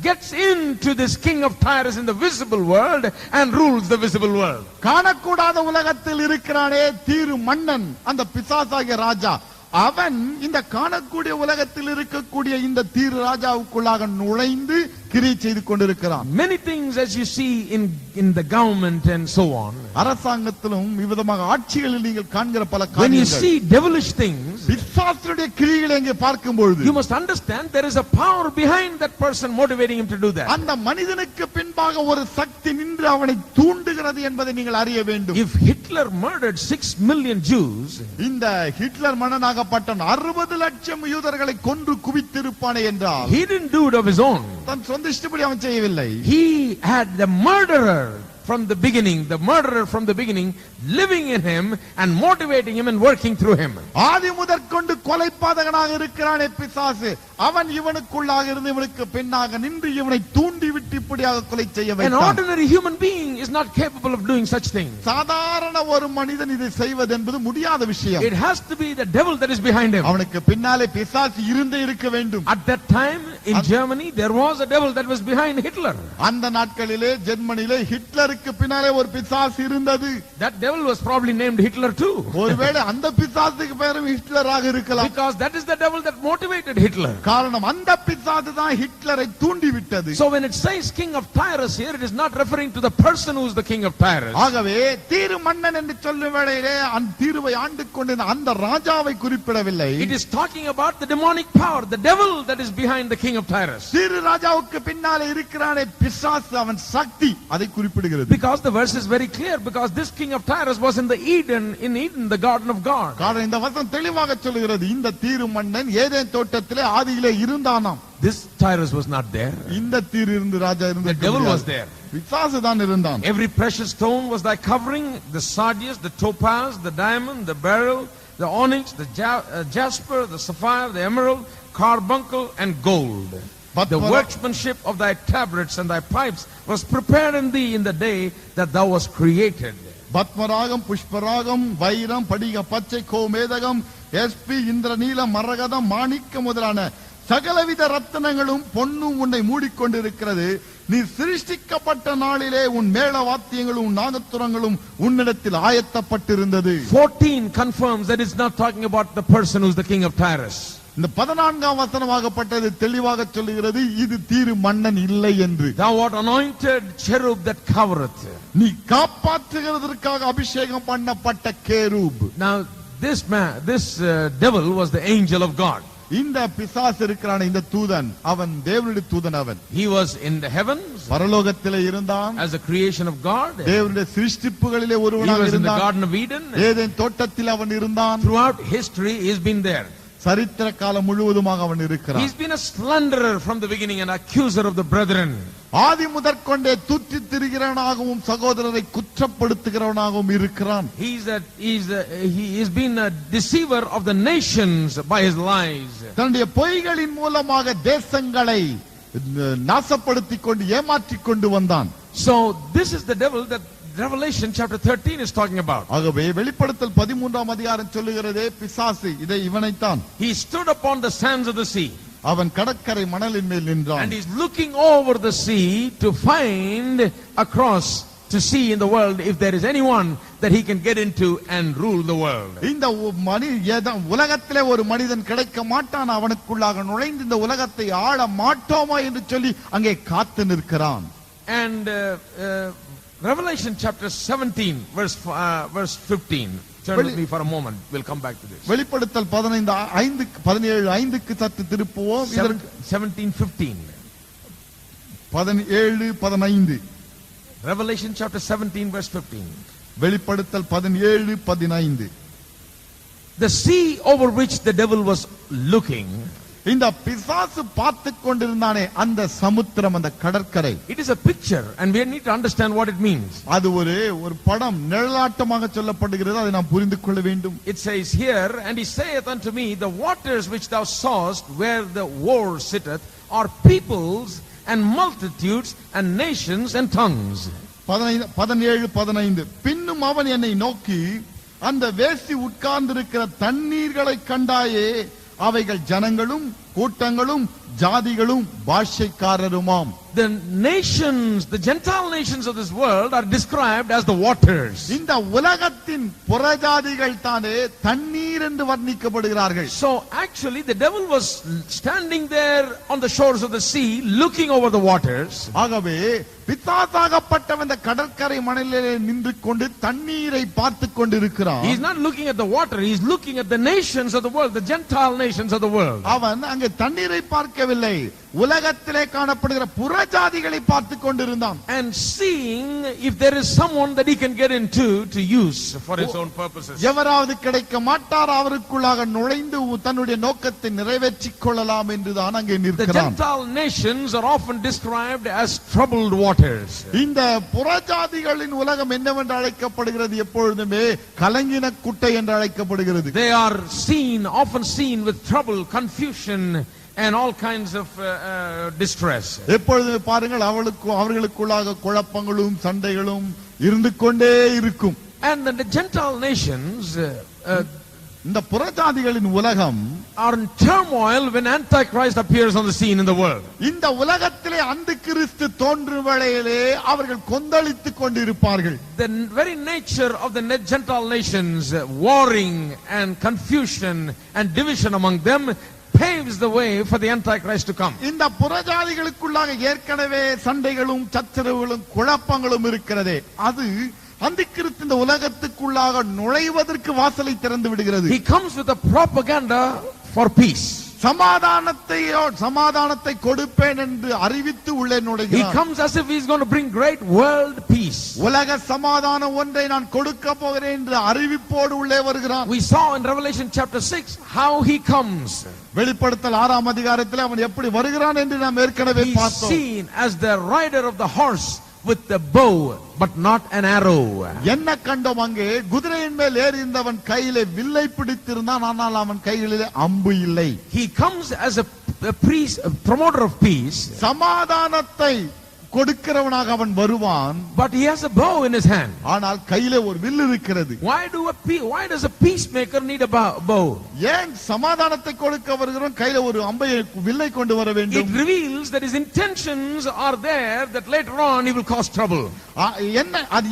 gets into this king of Tyrus in the visible world and rules the visible world. காணக்கூடாத உலகத்தில் இருக்கிறானே தீரு மன்னன், அந்த பிசாசாகிய ராஜா, அவன் இந்த காணக்கூடிய உலகத்தில் இருக்கக்கூடிய இந்த தீரு ராஜாவுக்குள்ளாக நுழைந்து கிரியை செய்து கொண்டிருக்கிறான். Many things as you see in the government and so on. அரசாங்கத்திலும் விதமாக ஆட்சிகளில் நீங்கள் காண்கிற பல When you காரியங்கள், see devilish things, பிசாசுடைய கிரியைகளை இங்கே பார்க்கும் பொழுது you must understand there is a power behind that person motivating him to do that. அந்த மனிதனுக்கு பின்பாக ஒரு சக்தி நின்று அவனை தூண்டுகிறது என்பதை நீங்கள் அறிய வேண்டும். If Hitler murdered 6 million Jews, இந்த ஹிட்லர் மன்னனாகப்பட்ட 60 லட்சம் யூதர்களை கொன்று குவித்திருப்பானே என்றால், he didn't do it of his own. தன் சொந்த இஷ்டப்படி அவன் செய்யவில்லை. He had the murderer from the beginning living in him and motivating him and working through him. ஆதி முதற்கொண்டு கொலைபாதகனாக இருக்கிறானே பிசாசு, அவன் இவனுக்குள்ளாக இருந்து இவனுக்கு பின்னாக நின்று இவனை தூண்டி விட்டு இப்படியாக கொலை செய்ய An வைத்தான். ordinary human being is not capable of doing such things. சாதாரண ஒரு மனிதன் இதை செய்வது என்பது முடியாத விஷயம். It has to be the devil that is behind him. அவனுக்கு பின்னாலே பிசாசு இருந்தே இருக்க வேண்டும். At that time in Germany there was a devil that was behind Hitler. அந்த நாட்களிலே ஜெர்மனியிலே ஹிட்லருக்கு பின்னாலே ஒரு பிசாசு இருந்தது. That devil was probably named Hitler too. ஒருவேளை அந்த பிசாசுக்கு பெயரும் ஹிட்லராக இருக்கலாம். Because that is the devil that motivated Hitler. காரணம் அந்த பிசாசு தான் ஹிட்லரை தூண்டி விட்டது. So when it says king of Tyrus here, it is not referring to the person who is the king of Tyrus. ஆகவே தீரு மன்னன் என்று சொல்லும் வேளையிலே அந்த தீருவை ஆண்டு கொண்டிருந்த அந்த ராஜாவை குறிப்பிடவில்லை. It is talking about the demonic power, the devil that is behind the king of Tyrus. தீரு ராஜாவுக்கு பின்னாலே இருக்கிறானே பிசாசு, அவன் சக்தி, அதை குறிப்பிடுகிறது. Because the verse is very clear, because this king of Tyrus was in Eden, the garden of God. காரணம் இந்த வசனம் தெளிவாக சொல்கிறது, இந்த தீரு மன்னன் ஏதேன் தோட்டத்திலே ஆதியிலே இருந்தானாம். This Tyrus was not there. இந்த தீரு இருந்து ராஜா The இருந்த devil was there. பிசாசு தான் இருந்தான். Every precious stone was thy covering, the sardius, the topaz, the diamond, the beryl, the onyx, the jasper, the sapphire, the emerald, carbuncle and gold. The workmanship of thy tabrets and thy pipes was prepared in thee in the day that thou was created. பத்மராகம், புஷ்பராகம், வைரம், படிக பச்சை, கோமேதகம், SP, இந்திரநீலம், மரகதம், மாணிக்க முதலான சகலவித ரத்தினங்களும் பொன்னும் உன்னை மூடிக்கொண்டிருக்கிறது. நீ சிருஷ்டிக்கப்பட்ட நாளிலே உன் மேள வாத்தியங்களும் உன் நாகத்துரங்களும் உன்னிடத்தில் ஆயத்தப்பட்டிருந்தது. 14 confirms that it's not talking about the person who's the king of Tyrus. இந்த 14ஆம் வசனமாகப்பட்டது தெளிவாக சொல்லுகிறது இது தீரு மன்னன் இல்லை என்று. Thou art anointed cherub that covereth. நீ காப்பாற்றுகிறதற்காக அபிஷேகம் பண்ணப்பட்ட cherub. Now this devil was the angel of God. இந்த பிசாசு இருக்கிறான இந்த தூதன் அவன் தேவனுடைய தூதன். அவன் He was in the heavens பரலோகத்திலே இருந்தான். as a creation of God. தேவனுடைய சிருஷ்டிப்புகளிலே He ஒருவனாக was in the இருந்தான். Garden of Eden. ஏதேன் தோட்டத்தில் அவன் இருந்தான். Throughout history he has been there. சரித்திர காலம் முழுவதுமாக அவன் இருக்கிறான். He's been a slanderer from the beginning and accuser of the brethren. ஆதி முதற்கொண்டே தூற்றித் திரிகிறவனாகவும் சகோதரரை குற்றப்படுத்துகிறவனாகவும் இருக்கிறான். He has been a deceiver of the nations by his lies. தன்னுடைய பொய்களின் மூலமாக தேசங்களை நாசப்படுத்திக் கொண்டு ஏமாற்றிக் கொண்டு வந்தான். So this is the devil that Revelation chapter 13 is talking about. ஆகவே வெளிப்படுத்தல் 13ஆம் அதிகாரம் சொல்லுகிறதே பிசாசு இவனைத்தான். He stood upon the sands of the sea. அவன் கடற்கரை மணலின் மேல் நின்றான். And he's looking over the sea to find across to see in the world if there is anyone that he can get into and rule the world. இந்த உலகத்திலே ஒரு மனிதன் கிடைக்க மாட்டான், அவனுக்குள்ளாக நுழைந்து இந்த உலகத்தை ஆள மாட்டோமா என்று சொல்லி அங்கே காத்து நிற்கிறான். And Revelation chapter 17 verse 15. Turn with me for a moment. We'll come back to this. வெளிப்படுத்தல் 17:5க்கு சற்று திருப்புவோம். 17:15. 17:15. Revelation chapter 17 verse 15. வெளிப்படுத்தல் 17:15. The sea over which the devil was looking, இந்த பிசாசு பார்த்து கொண்டிருந்தானே அந்த சமுத்திரம், அந்த கடற்கரை. it is a picture and we need to understand what it means. அது ஒரு படம், நிழலாட்டமாக சொல்லப்படுகிறது. அதை நாம் புரிந்து கொள்ள வேண்டும். It says here, and he saith unto me, the waters which thou sawest where the war sitteth are peoples and multitudes and nations and tongues. 17:15. பின்னும் அவன் என்னை நோக்கி, அந்த வேசி உட்கார்ந்திருக்கிற தண்ணீர்களை கண்டாயே, அவைகள் ஜனங்களும் கூட்டங்களும் ஜாதிகளும் பாஷைக்காரருமாம். The nations, the Gentile nations of this world are described as the waters. இந்த உலகத்தின் புறஜாதிகள் தானே தண்ணீர் என்று வர்ணிக்கப்படுகிறார்கள். So actually the devil was standing there on the shores of the sea looking over the waters. ஆகவே பிசாசாகப்பட்டவன் இந்த கடற்கரை மணலிலே நின்று கொண்டு தண்ணீரை பார்த்து கொண்டிருக்கிறான். He is not looking at the water, he is looking at the nations of the world, the Gentile nations of the world. அவன் அங்கே தண்ணீரை பார்க்கவில்லை, உலகத்திலே காணப்படுகிற புறஜாதிகளை பார்த்து கொண்டிருந்தான். And seeing if there is someone that he can get into to use for his own purposes. எவராவது கிடைக்க மாட்டார், அவருக்குள்ளாக நுழைந்து தன்னுடைய நோக்கத்தை நிறைவேற்றிக் கொள்ளலாம் என்றுதான் அங்கே The நிற்கிறான். Gentile nations are often described as troubled waters. இந்த புறஜாதிகளின் உலகம் என்னவென்று அழைக்கப்படுகிறது? எப்பொழுதுமே கலங்கின குட்டை என்று அழைக்கப்படுகிறது. They are often seen with trouble, confusion and all kinds of distress. எப்பொழுதுமே பாருங்கள், அவர்களுக்குள்ளாக குழப்பங்களும் சண்டைகளும் இருந்து கொண்டே இருக்கும். And the Gentile nations இந்த புறஜாதிகளின் உலகம் are in turmoil when Antichrist appears on the scene in the world. இந்த உலகத்திலே அந்தி கிறிஸ்து தோன்றும் வேளையிலே அவர்கள் கொந்தளித்துக் கொண்டிருப்பார்கள். The very nature of the Gentile nations, warring and confusion and division among them, paves the way for the Antichrist to come. இந்த புறஜாதிகளுக்குள்ளாக ஏற்கனவே சண்டைகளும் சச்சரவுகளும் குழப்பங்களும் இருக்கிறதே, அது அந்திக்கிறிஸ்து இந்த உலகத்துக்குள்ளாக நுழைவதற்கு வாசலை திறந்து விடுகிறது. He comes with a propaganda for peace. சமாதானத்தை கொடுப்பேன் என்று அறிவித்து உள்ளே He நுழைகிறார். comes as if he is going to bring great world peace. உலக சமாதானம் ஒன்றை நான் கொடுக்க போகிறேன் என்று அறிவிப்போடு உள்ளே வருகிறார். We saw in Revelation chapter 6 how he comes. வெளிப்படுத்தல் 6ஆம் அதிகாரத்தில் அவன் எப்படி வருகிறான் என்று நாம் ஏற்கனவே He is பார்த்தோம். seen as the rider of the horse with the bow but not an arrow. என்ன கண்டோம்? அங்கே குதிரையின் மேல் ஏறிந்தவன் கையிலே வில்லை பிடித்திருந்தான், ஆனால் அவன் கைகளிலே அம்பு இல்லை. He comes as a priest, a promoter of peace. சமாதானத்தை கொடுக்கிறவனாக அவன் வருவான். but he has a bow in his hand. ஆனால் கையிலே ஒரு வில் இருக்கிறது. Why does a peacemaker need a bow? ஏன் சமாதானத்தை கொடுக்க வருகிறவன் கையில ஒரு வில்லை கொண்டு வர வேண்டும்? It reveals that his intentions are there, that later on he will cause trouble.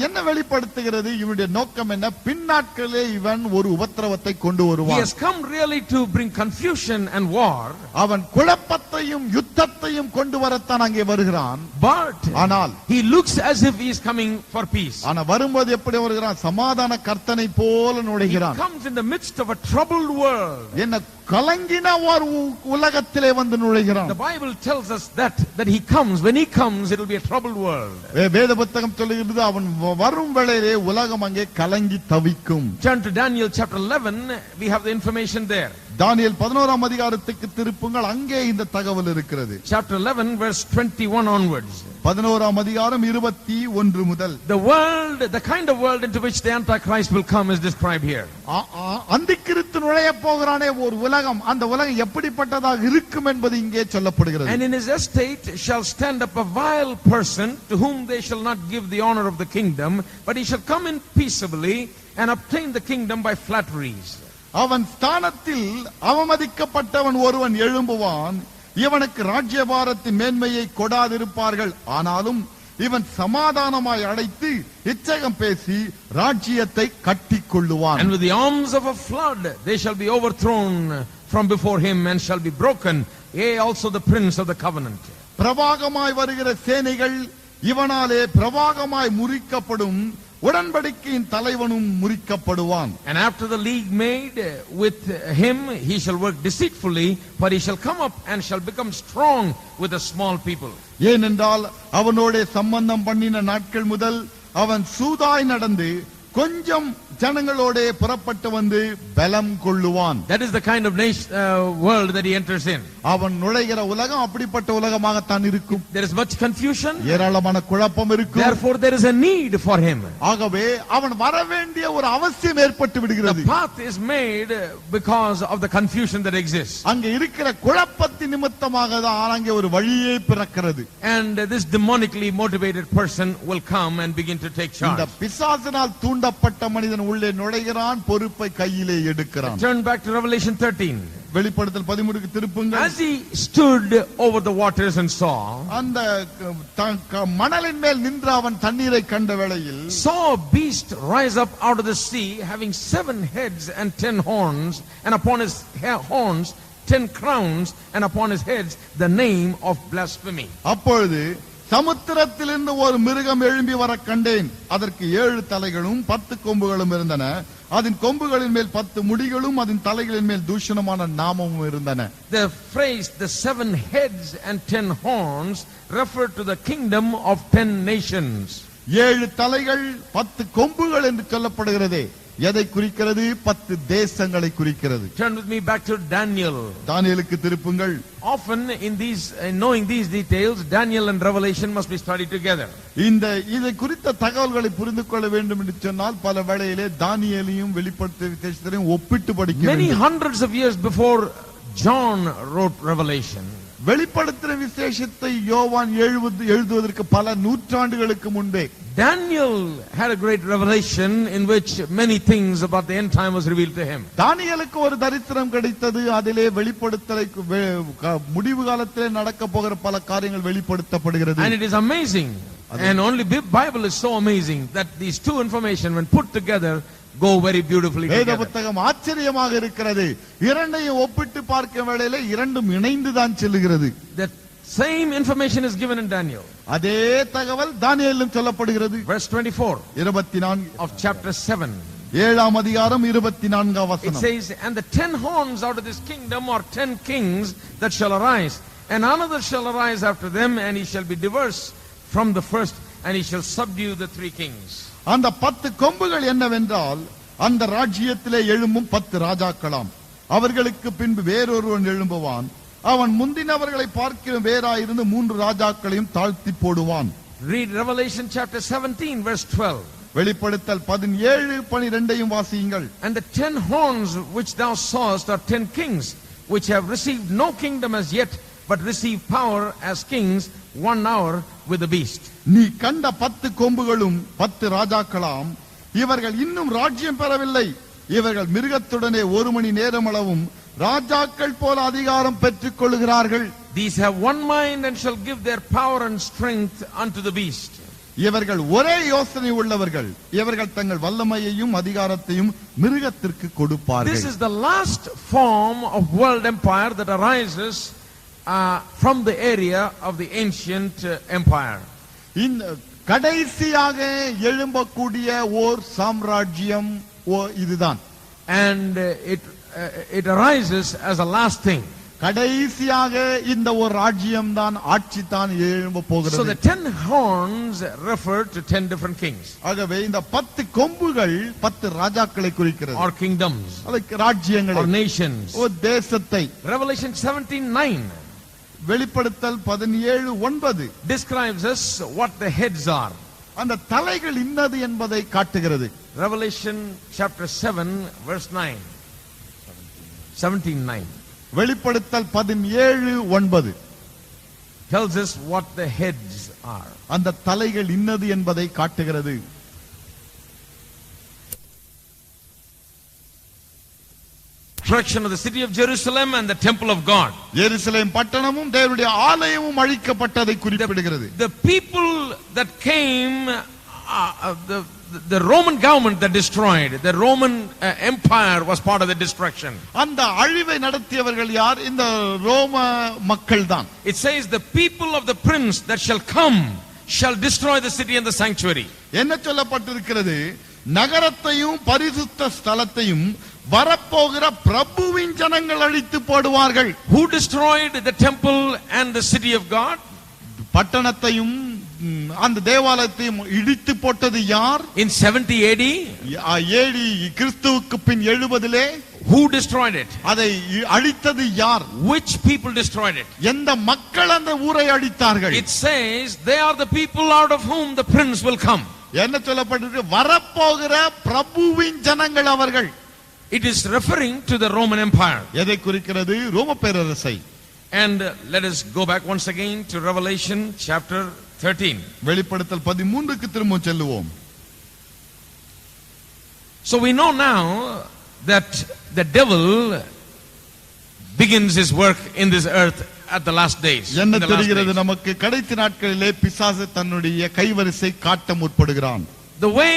என்ன வெளிப்படுத்துகிறது? இவனுடைய நோக்கம் என்ன? பின்னாட்களே இவன் ஒரு உபத்திரவத்தை கொண்டு வருவான். He has come really to bring confusion and war. அவன் குழப்பத்தையும் யுத்தத்தையும் கொண்டு வரத்தான் அங்கே வருகிறான். But ஆனால் he looks as if he is coming for peace. ஆனா வரும்போது எப்படி வருகிறான்? சமாதான கர்த்தனை போல நுழைகிறான். He comes in the midst of a troubled world. என்ன கலங்கின ஒரு உலகத்திலே வந்து நுழைகிறான். The Bible tells us that he comes, when he comes it will be a troubled world. வேத புத்தகம் சொல்லுகிறது அவன் வரும் வேளையிலே உலகம் அங்கே கலங்கி தவிக்கும். Turn to Daniel chapter 11, we have the information there. தானியேல் 11ஆம் அதிகாரத்துக்கு திருப்புங்கள், அங்கே இந்த தகவல் இருக்கிறது. Chapter 11 verse 21 onwards. 11ஆம் அதிகாரம் 21 முதல். The kind of world into which the Antichrist will come is described here. அந்திக்கிறிஸ்து நுழைய போகிறானே ஒரு உலகம், அந்த உலகம் எப்படிப்பட்டதாக இருக்கும் என்பது இங்கே சொல்லப்படுகிறது. And in his estate shall stand up a vile person, to whom they shall not give the honor of the kingdom, but he shall come in peaceably and obtain the kingdom by flatteries. அவன் ஸ்தானத்தில் அவமதிக்கப்பட்டவன் ஒருவன் எழும்புவான், இவனுக்கு ராஜ்யபாரத்தின் மேன்மையை கொடாதிருப்பார்கள், ஆனாலும் இவன் சமாதானமாய் அழைத்து இச்சகம் பேசி ராஜ்யத்தை கட்டிக் கொள்ளுவான். And with the arms of a flood they shall be overthrown from before him and shall be broken, yea also the prince of the covenant. பிரவாகமாய் வருகிற சேனைகள் இவனாலே பிரவாகமாய் முறிக்கப்படும், உடன்படிக்கையின் தலைவனும் முறிக்கப்படுவான். And after the league made with him he shall work deceitfully, for he shall come up and shall become strong with a small people. ஏனென்றால் அவனோட சம்பந்தம் பண்ணின நாட்கள் முதல் அவன் சூதாய் நடந்து கொஞ்சம் ஜனங்களோட புறப்பட்டு வந்து பலம் கொள்ளுவான். That is the kind of world that he enters in. அவன் நுழைகிற உலகம் அப்படிப்பட்ட உலகமாகத்தான் இருக்கும். There is much confusion, ஏராளமான குழப்பம் இருக்கும். therefore there is a need for him. ஆகவே அவன் வர வேண்டிய ஒரு அவசியம் ஏற்பட்டு விடுகிறது. The path is made because of the confusion that exists. அங்க இருக்கிற குழப்பத்தின் நிமித்தமாக தான் அங்கே ஒரு வழியே பிறக்கிறது. And this demonically motivated person will come and begin to take charge. இந்த பிசாசினால் தூண்டப்பட்ட மனிதன் உள்ளே நுழைகிறான், பொறுப்பை கையிலே எடுக்கிறான். Turn back to Revelation 13. வெளிப்படுத்தல் 13க்கு திருப்புங்கள். As he stood over the waters and saw, அந்த மணலின் மேல் நின்ற அவன் தண்ணீரை கண்ட வேளையில், saw a beast rise up out of the sea, having 7 heads and 10 horns, and upon his horns 10 crowns, and upon his heads the name of blasphemy. அப்பொழுது சமுத்திரத்திலிருந்து ஒரு மிருகம் எழும்பி வர கண்டேன். அதற்கு 7 தலைகளும் 10 கொம்புகளும் இருந்தன. அதன் கொம்புகளின் மேல் 10 முடிகளும் அதன் தலைகளின் மேல் தூஷணமான நாமமும் இருந்தன. The phrase the 7 heads and 10 horns refer to the kingdom of 10 nations. 7 தலைகள் 10 கொம்புகள் என்று சொல்லப்படுகிறது. எதை குறிக்கிறது? 10 தேசங்களை குறிக்கிறது. Turn with me back to Daniel. தானியேலுக்கு திருப்புங்கள். Often in knowing these details, Daniel and Revelation must be studied together. இதை குறித்த தகவல்களை புரிந்து கொள்ள வேண்டும் என்று சொன்னால் பல வேளையிலே தானியேலையும் வெளிப்படுத்தின விசேஷத்தையும் ஒப்பிட்டு படிக்க வேண்டும். Many hundreds of years before John wrote Revelation, வெளிப்படுத்தின விசேஷத்தை யோவான் எழுதுவதற்கு பல நூற்றாண்டுகளுக்கு முன்பே Daniel had a great revelation in which many things about the end time was revealed to him. தானியேலுக்கு ஒரு தரிசனம் கிடைத்தது. அதிலே வெளிப்படுத்தலுக்கு முடிவு காலத்திலே நடக்க போகிற பல காரியங்கள் வெளிப்படுத்தப்படுகிறது. And it is amazing, and only Bible is so amazing that these two information when put together go very beautifully வேத together. புத்தகம் ஆச்சரியமாக இருக்கிறது. இரண்டையும் ஒப்பிட்டு பார்க்கும் வேளையிலே இரண்டும் இணைந்து தான் செல்கிறது. That same information is given in Daniel. அதே தகவல் தானியேலிலும் சொல்லப்படுகிறது. Verse 24 24 of chapter 7. 7ஆம் அதிகாரம் 24ஆம் It வசனம். says, and the 10 horns out of this kingdom are 10 kings that shall arise, and another shall arise after them, and he shall be diverse from the first, and he shall subdue the 3 kings. அந்த 10 கொம்புகள் என்னவென்றால் அந்த ராஜ்யத்திலே எழும்பும் 10 ராஜாக்களாம். அவர்களுக்கு பின்பு வேறொருவன் எழும்புவான். அவன் முந்தினவர்களை பார்க்கிற வேறாயிருந்து 3 ராஜாக்களையும் தாழ்த்தி போடுவான். Read Revelation chapter 17 verse 12. வெளிப்படுத்தல் 17:12 வாசியுங்கள். And the 10 horns which thou sawest are 10 kings, which have received no kingdom as yet, but receive power as kings 1 hour with the beast. நீ கண்ட 10 கொம்புகளும் 10 ராஜாக்களாம். இவர்கள் இன்னும் ராஜ்யம் பெறவில்லை. இவர்கள் மிருகத்துடனே 1 மணி நேரமளவும் ராஜாக்கள் போல அதிகாரம் பெற்றுக் கொள்கிறார்கள். These have one mind and shall give their power and strength unto the beast. இவர்கள் ஒரே யோசனை உள்ளவர்கள். இவர்கள் தங்கள் வல்லமையையும் அதிகாரத்தையும் மிருகத்திற்கு கொடுப்பார்கள். This is the last form of world empire that arises from the area of the ancient empire. இந்த கடைசியாக எழும்பக்கூடிய ஓர் சாம்ராஜ்யம் இதுதான். And it arises as a last thing. கடைசியாக இந்த ஒரு ராஜ்யம் தான், ஆட்சி தான் எழும்ப போகிறது. So the 10 horns refer to 10 different kings. ஆகவே இந்த 10 கொம்புகள் 10 ராஜாக்களை குறிக்கிறது. Or kingdoms. அதுக்கு ராஜ்யங்களை, or nations. ஒரு தேசத்தை. Revelation 17:9 வெளிப்படுத்தல் 17:9 describes us what the heads are. அந்த தலைகள் இன்னது என்பதை காட்டுகிறது. Revelation chapter 7 verse 9. 17:9 வெளிப்படுத்தல் 17:9 tells us what the heads are. அந்த தலைகள் இன்னது என்பதை காட்டுகிறது. Destruction of the city of Jerusalem and the temple of God. எருசலேம் பட்டணமும் தேவனுடைய ஆலயமும் அழிக்கப்பட்டதை குறிப்பிடுகிறது. The people that came, the Roman government that destroyed, the Roman empire was part of the destruction. அந்த அழிவை நடத்தியவர்கள் யார்? இந்த ரோம மக்கள் தான். It says the people of the prince that shall come shall destroy the city and the sanctuary. என்ன சொல்லப்பட்டிருக்கிறது? நகரத்தையும் பரிசுத்த ஸ்தலத்தையும் வரப்போகிற பிரபுவின் ஜனங்கள் அழித்து போடுவார்கள். Who destroyed the temple and the city of God? பட்டணத்தையும் அந்த தேவாலயத்தையும் இடித்து போட்டது யார்? In 70 AD, ஏடி கிறிஸ்துவுக்கு பின் 70 who destroyed it? அதை அழித்தது யார்? Which people destroyed it? எந்த மக்கள் அந்த ஊரை அழித்தார்கள்? It says they are the people out of whom the prince will come. என்ன சொல்லப்பட்டிருக்கு? வரப்போகிற பிரபுவின் ஜனங்கள் அவர்கள். It is referring to the Roman Empire. எதை குறிக்கிறது? ரோம பேரரசை. And let us go back once again to Revelation chapter 13. வெளிப்படுத்தல் 13க்கு திரும்ப செல்லுவோம். So we know now that the devil begins his work in this earth at the last days. என்ன தெரிகிறது நமக்கு? கடைசி நாட்களிலே பிசாசு தன்னுடைய கைவரிசை காட்ட முற்படுகிறான். The way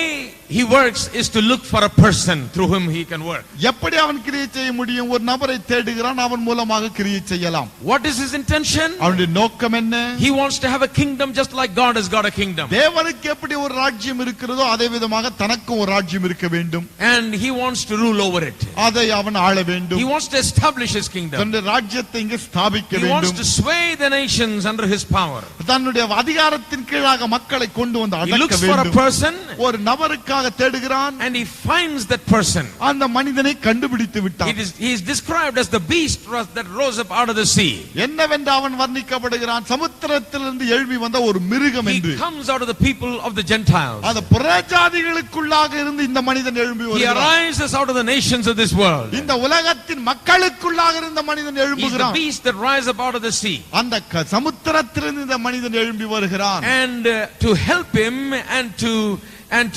he works is to look for a person through whom he can work. எப்படி அவன் கிரியை செய்ய முடியும்? ஒரு நபரை தேடுகிறான், அவன் மூலமாக கிரியை செய்யலாம். What is his intention? அவனுடைய நோக்கம் என்ன? He wants to have a kingdom just like God has got a kingdom. தேவனுக்கு எப்படி ஒரு ராஜ்யம் இருக்கிறதோ அதே விதமாக தனக்கும் ஒரு ராஜ்யம் இருக்க வேண்டும். And he wants to rule over it. அதை அவன் ஆள வேண்டும். He wants to establish his kingdom. தன்னுடைய ராஜ்யத்தை இங்கே ஸ்தாபிக்க He wants வேண்டும். to sway the nations under his power. தன்னுடைய அதிகாரத்தின் கீழாக மக்களை கொண்டு வந்து He அடக்க looks for a வேண்டும். person ஒரு நபருக்காக தேடுகிறான். and he finds that person. அந்த மனிதனை கண்டுபிடித்து விட்டான். He is described as the beast that rose up out of the sea. என்னவென்று அவன் வர்ணிக்கப்படுகிறான்? சமுத்திரத்திலிருந்து எழும்பி வந்த ஒரு மிருகம் என்று. He comes out of the people of the Gentiles. அந்த புறஜாதிகளுக்குள்ளாக இருந்து இந்த மனிதன் எழும்பி He வருகிறான். arises out of the nations of this world. இந்த உலகத்தின் மக்களுக்குள்ளாக இருந்த மனிதன் He is the எழும்புகிறான். beast that rises up out of the sea. அந்த சமுத்திரத்திலிருந்து இந்த மனிதன் எழும்பி வருகிறான். And to help him and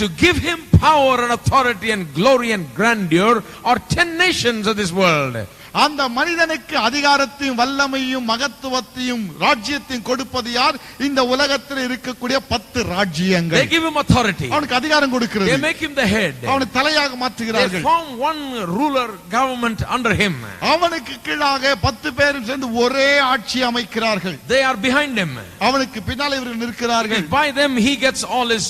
to give him power and authority and glory and grandeur are 10 nations of this world. அந்த மனிதனுக்கு அதிகாரத்தையும் வல்லமையும் மகத்துவத்தையும் ராஜ்யத்தையும் கொடுப்பது யார்? இந்த உலகத்தில் இருக்கக்கூடிய 10 ராஜ்யங்கள். They give him authority. அவனுக்கு அதிகாரம் They கொடுக்கிறது. make him the head. அவனை தலையாக They மாற்றுகிறார்கள். form one ruler government under him. அவனுக்கு கீழாக 10 பேரும் சேர்ந்து ஒரே ஆட்சி அமைக்கிறார்கள். They are behind him. அவனுக்கு பின்னால் இவர்கள் நிற்கிறார்கள். By them he gets all his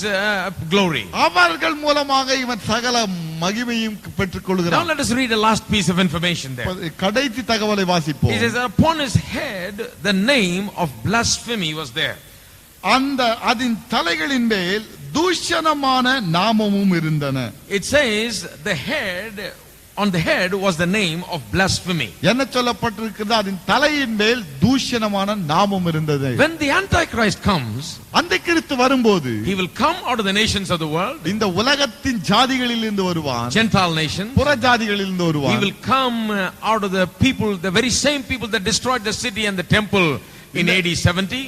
glory. அவர்கள் மூலமாக இவன் சகல மகிமையும் பெற்றுக் Now கொள்கிறான். let us read a last piece of information there. கடைசி தகவலை He வாசிப்போம். says upon his head the name of blasphemy was there. அதின் தலைகளின் மேல் தூஷணமான நாமமும் இருந்தன. It says on the head was the name of blasphemy. என்ன சொல்லப்பட்டிருக்கிறது? அதின் தலையின் மேல் தூஷணமான நாமம் இருந்தது. When the Antichrist comes, அந்திக்கிறிஸ்து வரும்போது he will come out of the nations of the world, இந்த உலகத்தின் ஜாதிகளில் இருந்து வருவான். Gentile nations. புற ஜாதிகளில் இருந்து He வருவான். will come out of the people, the very same people that destroyed the city and the temple In AD 70,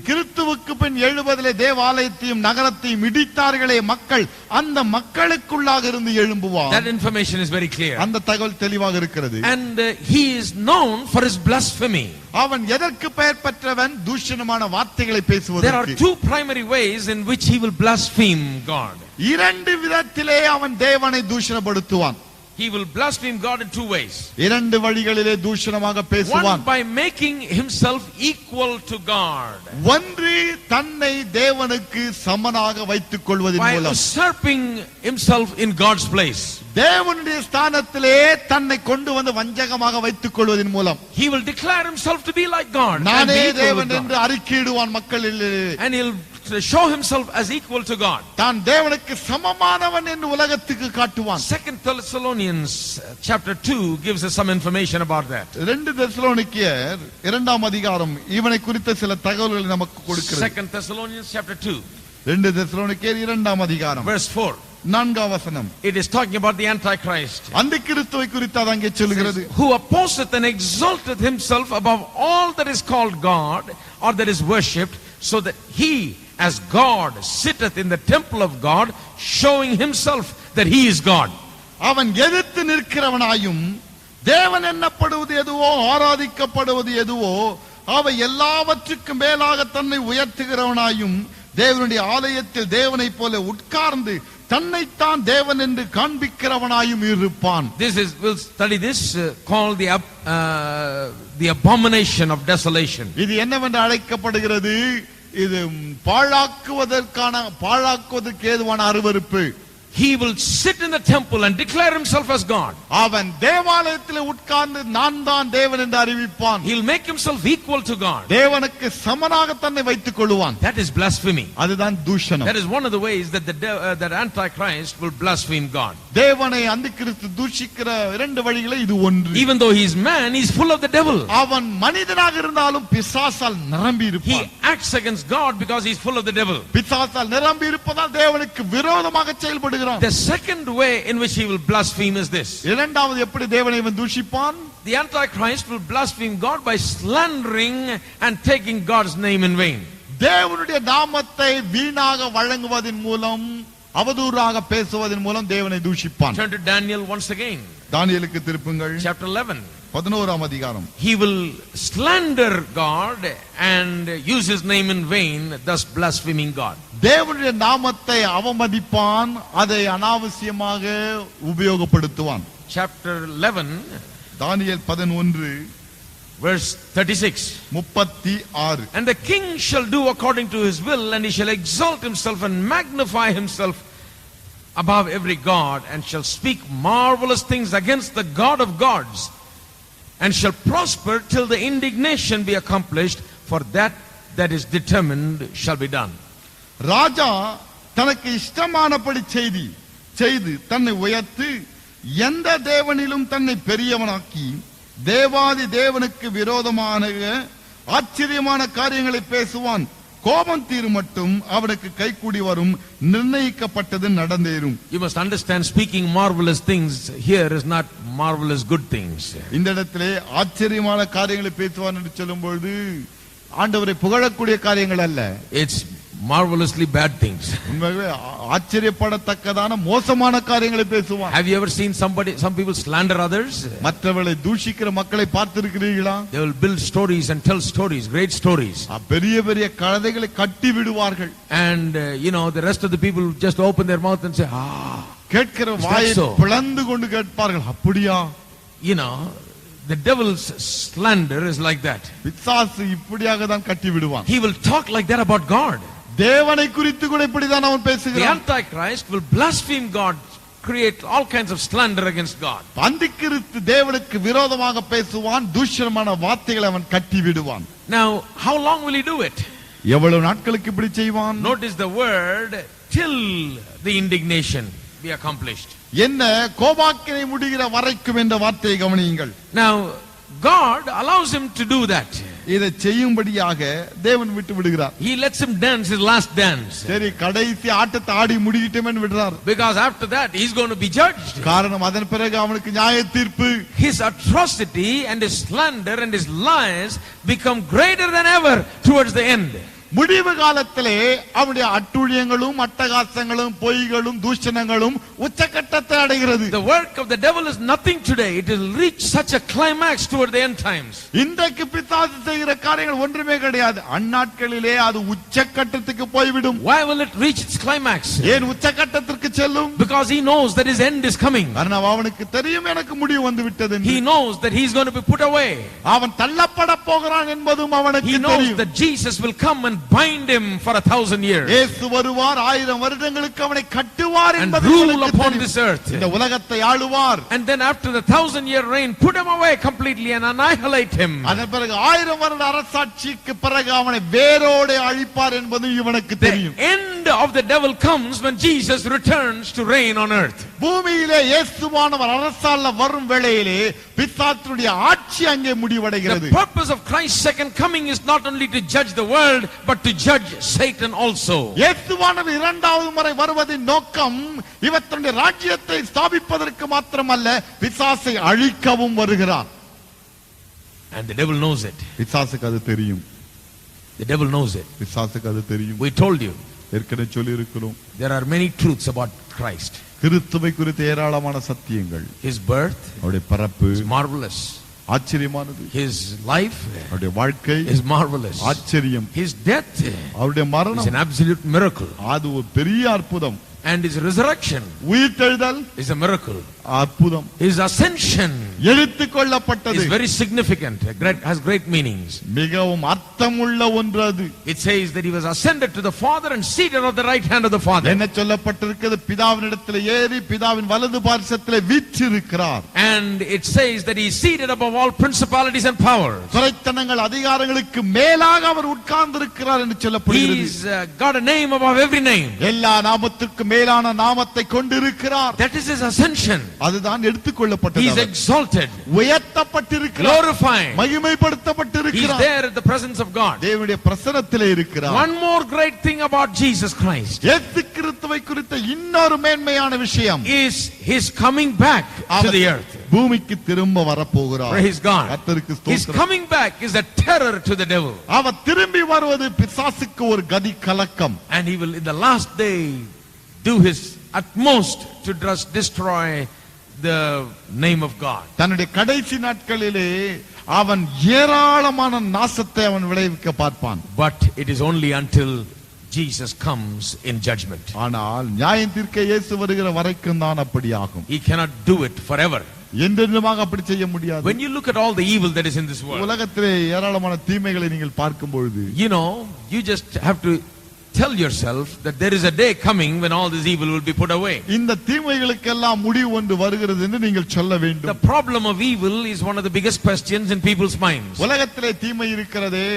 கிறிஸ்துவுக்கு பின் 70 தேவாலயத்தையும் நகரத்தையும் இடித்தார்களே மக்கள், அந்த மக்களுக்குள்ளாக இருந்து எழும்புவான். that information is very clear. அந்த தகவல் தெளிவாக இருக்கிறது. And he is known for his blasphemy. அவன் எதற்கு பெயர் பெற்றவன்? தூஷணமான வார்த்தைகளை There are பேசுவதற்கு. two primary ways in which he will blaspheme God. இரண்டு விதத்திலே அவன் தேவனை தூஷணப்படுத்துவான். He will blaspheme God in two ways. இரண்டு வழிகளிலே தூஷணமாக One, பேசுவான். by making himself equal to God, ஒன்று தன்னை தேவனுக்கு சமனாக வைத்துக் கொள்வதன் by மூலம், usurping himself in God's place. தேவனுடைய ஸ்தானத்திலே தன்னை கொண்டு வந்து வஞ்சகமாக வைத்துக் கொள்வதன் மூலம் He will declare himself to be like God and நானே be equal தேவன் with என்று God. அறிக்கையிடுவான் மக்களில். And he'll show himself as equal to God. தான் தேவனுக்கு சமமானவன் என்று உலகத்துக்கு காட்டுவான். 2 Thessalonians chapter 2 gives us some information about that. 2 தெசலோனிக்கேயர் 2ஆம் அதிகாரம் இவனை குறித்த சில தகவல்களை நமக்கு கொடுக்கிறது. 2 Thessalonians chapter 2 2 தெசலோனிக்கேயர் 2ஆம் அதிகாரம் verse 4. 4ஆம் வசனம். It is talking about the Antichrist, அந்த கிறிஸ்துவை குறித்து அது அங்கே சொல்கிறது. who opposeth and exalteth himself above all that is called God or that is worshipped, so that he as God sitteth in the temple of God, showing himself that he is God. அவன் எதிர்த்து நிற்கிறவனாயும் தேவன் என்னப்படுவது எதுவோ ஆராதிக்கப்படுவது எதுவோ அவை எல்லாவற்றுக்கும் மேலாக தன்னை உயர்த்துகிறவனாயும் தேவனுடைய ஆலயத்தில் தேவனைப் போல உட்கார்ந்து தன்னைத்தான் தேவன் என்று காண்பிக்கிறவனாயும் இருப்பான். This is, we'll study this, called the abomination of desolation. இது என்னவென்று அழைக்கப்படுகிறது? இது பாழாக்குவதற்கு ஏதுவான அருவருப்பு. He will sit in the temple and declare himself as God. அவன் தேவாலயத்தில் உட்கார்ந்து நான் தான் தேவன் என்று அறிவிப்பான். He'll make himself equal to God. தேவனுக்கு சமனாக தன்னை வைத்துக் கொள்வான். That is blasphemy. அதுதான் தூஷணம். That is one of the ways that that Antichrist will blaspheme God. தேவனை அந்திக்கிறிஸ்து தூஷிக்கிற இரண்டு வழிகளை இது ஒன்று. Even though he is man, he is full of the devil. அவன் மனிதனாக இருந்தாலும் பிசாசால் நிரம்பி He இருப்பான். acts against God because he is full of the devil. பிசாசால் நிரம்பி இருப்பதால் தேவனுக்கு விரோதமாக செயல்படுகிறான். The second way in which he will blaspheme is this. இரண்டாவது எப்படி தேவனை இவன் தூஷிப்பான்? The Antichrist will blaspheme God by slandering and taking God's name in vain. தேவனுடைய நாமத்தை வீணாக வழங்குவதன் மூலம், அவதூறாக பேசுவதன் மூலம் தேவனை தூஷிப்பான். Turn to Daniel once again. தானியேலுக்கு திருப்புங்கள். Chapter 11. 11ஆம் அதிகாரம். He will slander God and use his name in vain, thus blaspheming God. தேவனுடைய நாமத்தை அவமதிப்பான், அதை அனாவசியமாக உபயோகப்படுத்துவான். Chapter 11, Daniel 11 verse 36. 36. And the king shall do according to his will, and he shall exalt himself and magnify himself above every god, and shall speak marvelous things against the God of gods, and shall prosper till the indignation be accomplished, for that is determined shall be done. ராஜா தனக்கு இஷ்டமானபடி செய்து தன்னை உயர்த்து எந்த தேவனிலும் தன்னை பெரியவனாக்கி தேவாதி தேவனுக்கு விரோதமான ஆச்சரியமான காரியங்களை பேசுவான். கோபம் தீரும் மட்டும் அவனுக்கு கைக்கூடி வரும், நிர்ணயிக்கப்பட்டது நடந்தேறும். You must understand, speaking marvelous things here is not marvelous good things. இந்த இடத்திலே ஆச்சரியமான காரியங்களை பேசுவான் என்று சொல்லும் பொழுது ஆண்டவரை புகழக்கூடிய காரியங்கள் அல்ல. It's marvelously bad things. உண்மையாகவே ஆச்சரியப்படத்தக்கதான மோசமான காரியங்களை பேசுவான். Have you ever seen some people slander others? மற்றவர்களை தூஷிக்கிற மக்களை பார்த்திருக்கிறீர்களா? They will build stories and tell stories, great stories. பெரிய பெரிய கதைகளை கட்டி விடுவார்கள். And the rest of the people just open their mouth and say, கேட்கிற வாயை பிளந்து கொண்டு கேட்பார்கள். அப்படியா? The devil's slander is like that. பிசாசு இப்படியாக தான் கட்டி விடுவான். He will talk like that about God. தேவனை குறித்து கூட இப்படிதான் அவன் The பேசுகிறான். Antichrist will blaspheme God, create all kinds of slander against God. அந்திக்கிறிஸ்து தேவனுக்கு விரோதமாக பேசுவான், தூஷணமான வார்த்தைகளை அவன் கட்டி விடுவான். Now, how long will he do it? எவ்வளவு நாட்களுக்கு இப்படி செய்வான்? Notice the word, till the indignation be accomplished. என்ன கோபாக்கினை முடிகிற வரைக்கும் என்ற வார்த்தையை கவனியுங்கள். Now, God allows him to do that. இதை செய்யும்படியாக தேவன் விட்டு விடுகிறார். He lets him dance his last dance. சரி, கடைசி ஆட்டத்தை ஆடி முடிக்கிட்டோம்னு விடுறார். Because after that he's going to be judged. காரணம் அதன் பிறகு அவனுக்கு நியாய தீர்ப்பு. His atrocity and his slander and his lies become greater than ever towards the end. முடிவு காலத்திலே அவனுடைய அட்டூழியங்களும் அட்டகாசங்களும் பொய்களும் தூஷணங்களும் உச்சக்கட்டத்தை அடைகிறது. The work of the devil is nothing today. It will reach such a climax toward the end times. இன்றைக்கு பிசாசு செய்கிற காரியங்கள் ஒன்றுமே கிடையாது. அந்நாட்களிலே அது உச்சக்கட்டத்துக்கு போய்விடும். Why will it reach its climax? ஏன் உச்சக்கட்டத்திற்கு செல்லும்? Because he knows that his end is coming. காரணம் அவனுக்கு தெரியும் எனக்கு முடிவு வந்து விட்டது என்று. He knows that he's going to be put away. அவன் தள்ளப்பட போகிறான் என்பதும் அவனுக்கு He knows தெரியும். that Jesus will come and bind him for 1,000 years இயேசு வருவார், 1000 வருடங்களுக்கு அவனை கட்டுவார் and என்பது rule அவனுக்கு upon தெரியும். this earth. இந்த உலகத்தை ஆளுவார். And then after the 1,000-year reign, put him away completely and annihilate him. அதன் பிறகு 1000 வருட அரசாட்சிக்கு பிறகு அவனை வேரோடு அழிப்பார் என்பது இவனுக்கு The தெரியும். end of the devil comes when Jesus returns to reign on earth. பூமியிலே இயேசுவானவர் அரசாள வரும் வேளையிலே பிசாசுடைய ஆட்சி அங்கே முடிவடைகிறது. The purpose of Christ's second coming is not only to judge the world but to judge Satan also. இயேசுவானவர் இரண்டாவது முறை வருவதின் நோக்கம் இவருடைய ராஜ்யத்தை ஸ்தாபிப்பதற்கு மாத்திரமல்ல, பிசாசை அழிக்கவும் வருகிறார். And the devil knows it. பிசாசுக்கு அது தெரியும். The devil knows it. பிசாசுக்கு அது தெரியும். We told you ஏற்கனவே சொல்லி இருக்கிறோம். there are many truths about Christ. கிறிஸ்துவை குறித்த ஏராளமான சத்தியங்கள். His birth அவருடைய பிறப்பு is marvelous. ஆச்சரியமானது. His life அவருடைய வாழ்க்கை is marvelous. ஆச்சரியம். His death அவருடைய is மரணம் an absolute miracle. அது ஒரு பெரிய அற்புதம். And his resurrection உயிர்த்தெழுதல் is a miracle. அற்புதம். His ascension எடுத்துக் கொள்ளப்பட்டது is very significant, has great meanings. மிகவும் அர்த்தமுள்ள ஒன்று அது. It says that he was ascended to the Father and seated at the right hand of the Father. என்ன சொல்லப்பட்டிருக்கிறது? பிதாவினிடத்தில் ஏறி பிதாவின் வலது பார்சத்திலே வீற்றிருக்கிறார். And it says that he is seated above all principalities and powers. துரைத்தனங்கள் அதிகாரங்களுக்கு மேலாக அவர் உட்கார்ந்திருக்கிறார் என்று சொல்லப்படுகிறது. He's got a name above every name. எல்லா நாமத்திற்கும் மேலான நாமத்தை கொண்டிருக்கிறார். That is his ascension. அதுதான் எடுத்துக்கொள்ளப்பட்டது. He is exalted, உயர்த்தப்பட்டிருக்கிறார், glorified. மகிமைப்படுத்தப்பட்டிருக்கிறார். He is there at the presence of God. தேவனுடைய பிரசன்னத்திலே இருக்கிறார். One more great thing about Jesus Christ இயேசு கிறிஸ்துவை குறித்த இன்னொரு மேன்மையான விஷயம் is his coming back to the earth. பூமிக்கு திரும்ப வரப்போகிறார். Praise God. கர்த்தருக்கு His ஸ்தோத்திரம். coming back is a terror to the devil. அவர் திரும்பி வருவது பிசாசுக்கு ஒரு கதி கலக்கம். And he will in the last day do his utmost to just destroy the name of God. தன்னுடைய கடைசி நாட்களிலே அவன் ஏராளமான நாசத்தை அவன் விளைவிக்க பார்ப்பான். But it is only until Jesus comes in judgment. ஆனால் நியாயம் தீர்க்க இயேசு வருகிற வரைக்கும் தான் அப்படி ஆகும். He cannot do it forever. என்றென்றுமாக அப்படி செய்ய முடியாது. When you look at all the evil that is in this world, உலகத்திலே ஏராளமான தீமைகளை நீங்கள் பார்க்கும் பொழுது you know, you just have to tell yourself that there is a day coming when all this evil will be put away. இந்த தீமைகளுக்கெல்லாம் முடிவு ஒன்று வருகிறது என்று நீங்கள் சொல்ல The வேண்டும். problem of evil is one of the biggest questions in people's minds. உலகத்திலே தீமை இருக்கிறதே,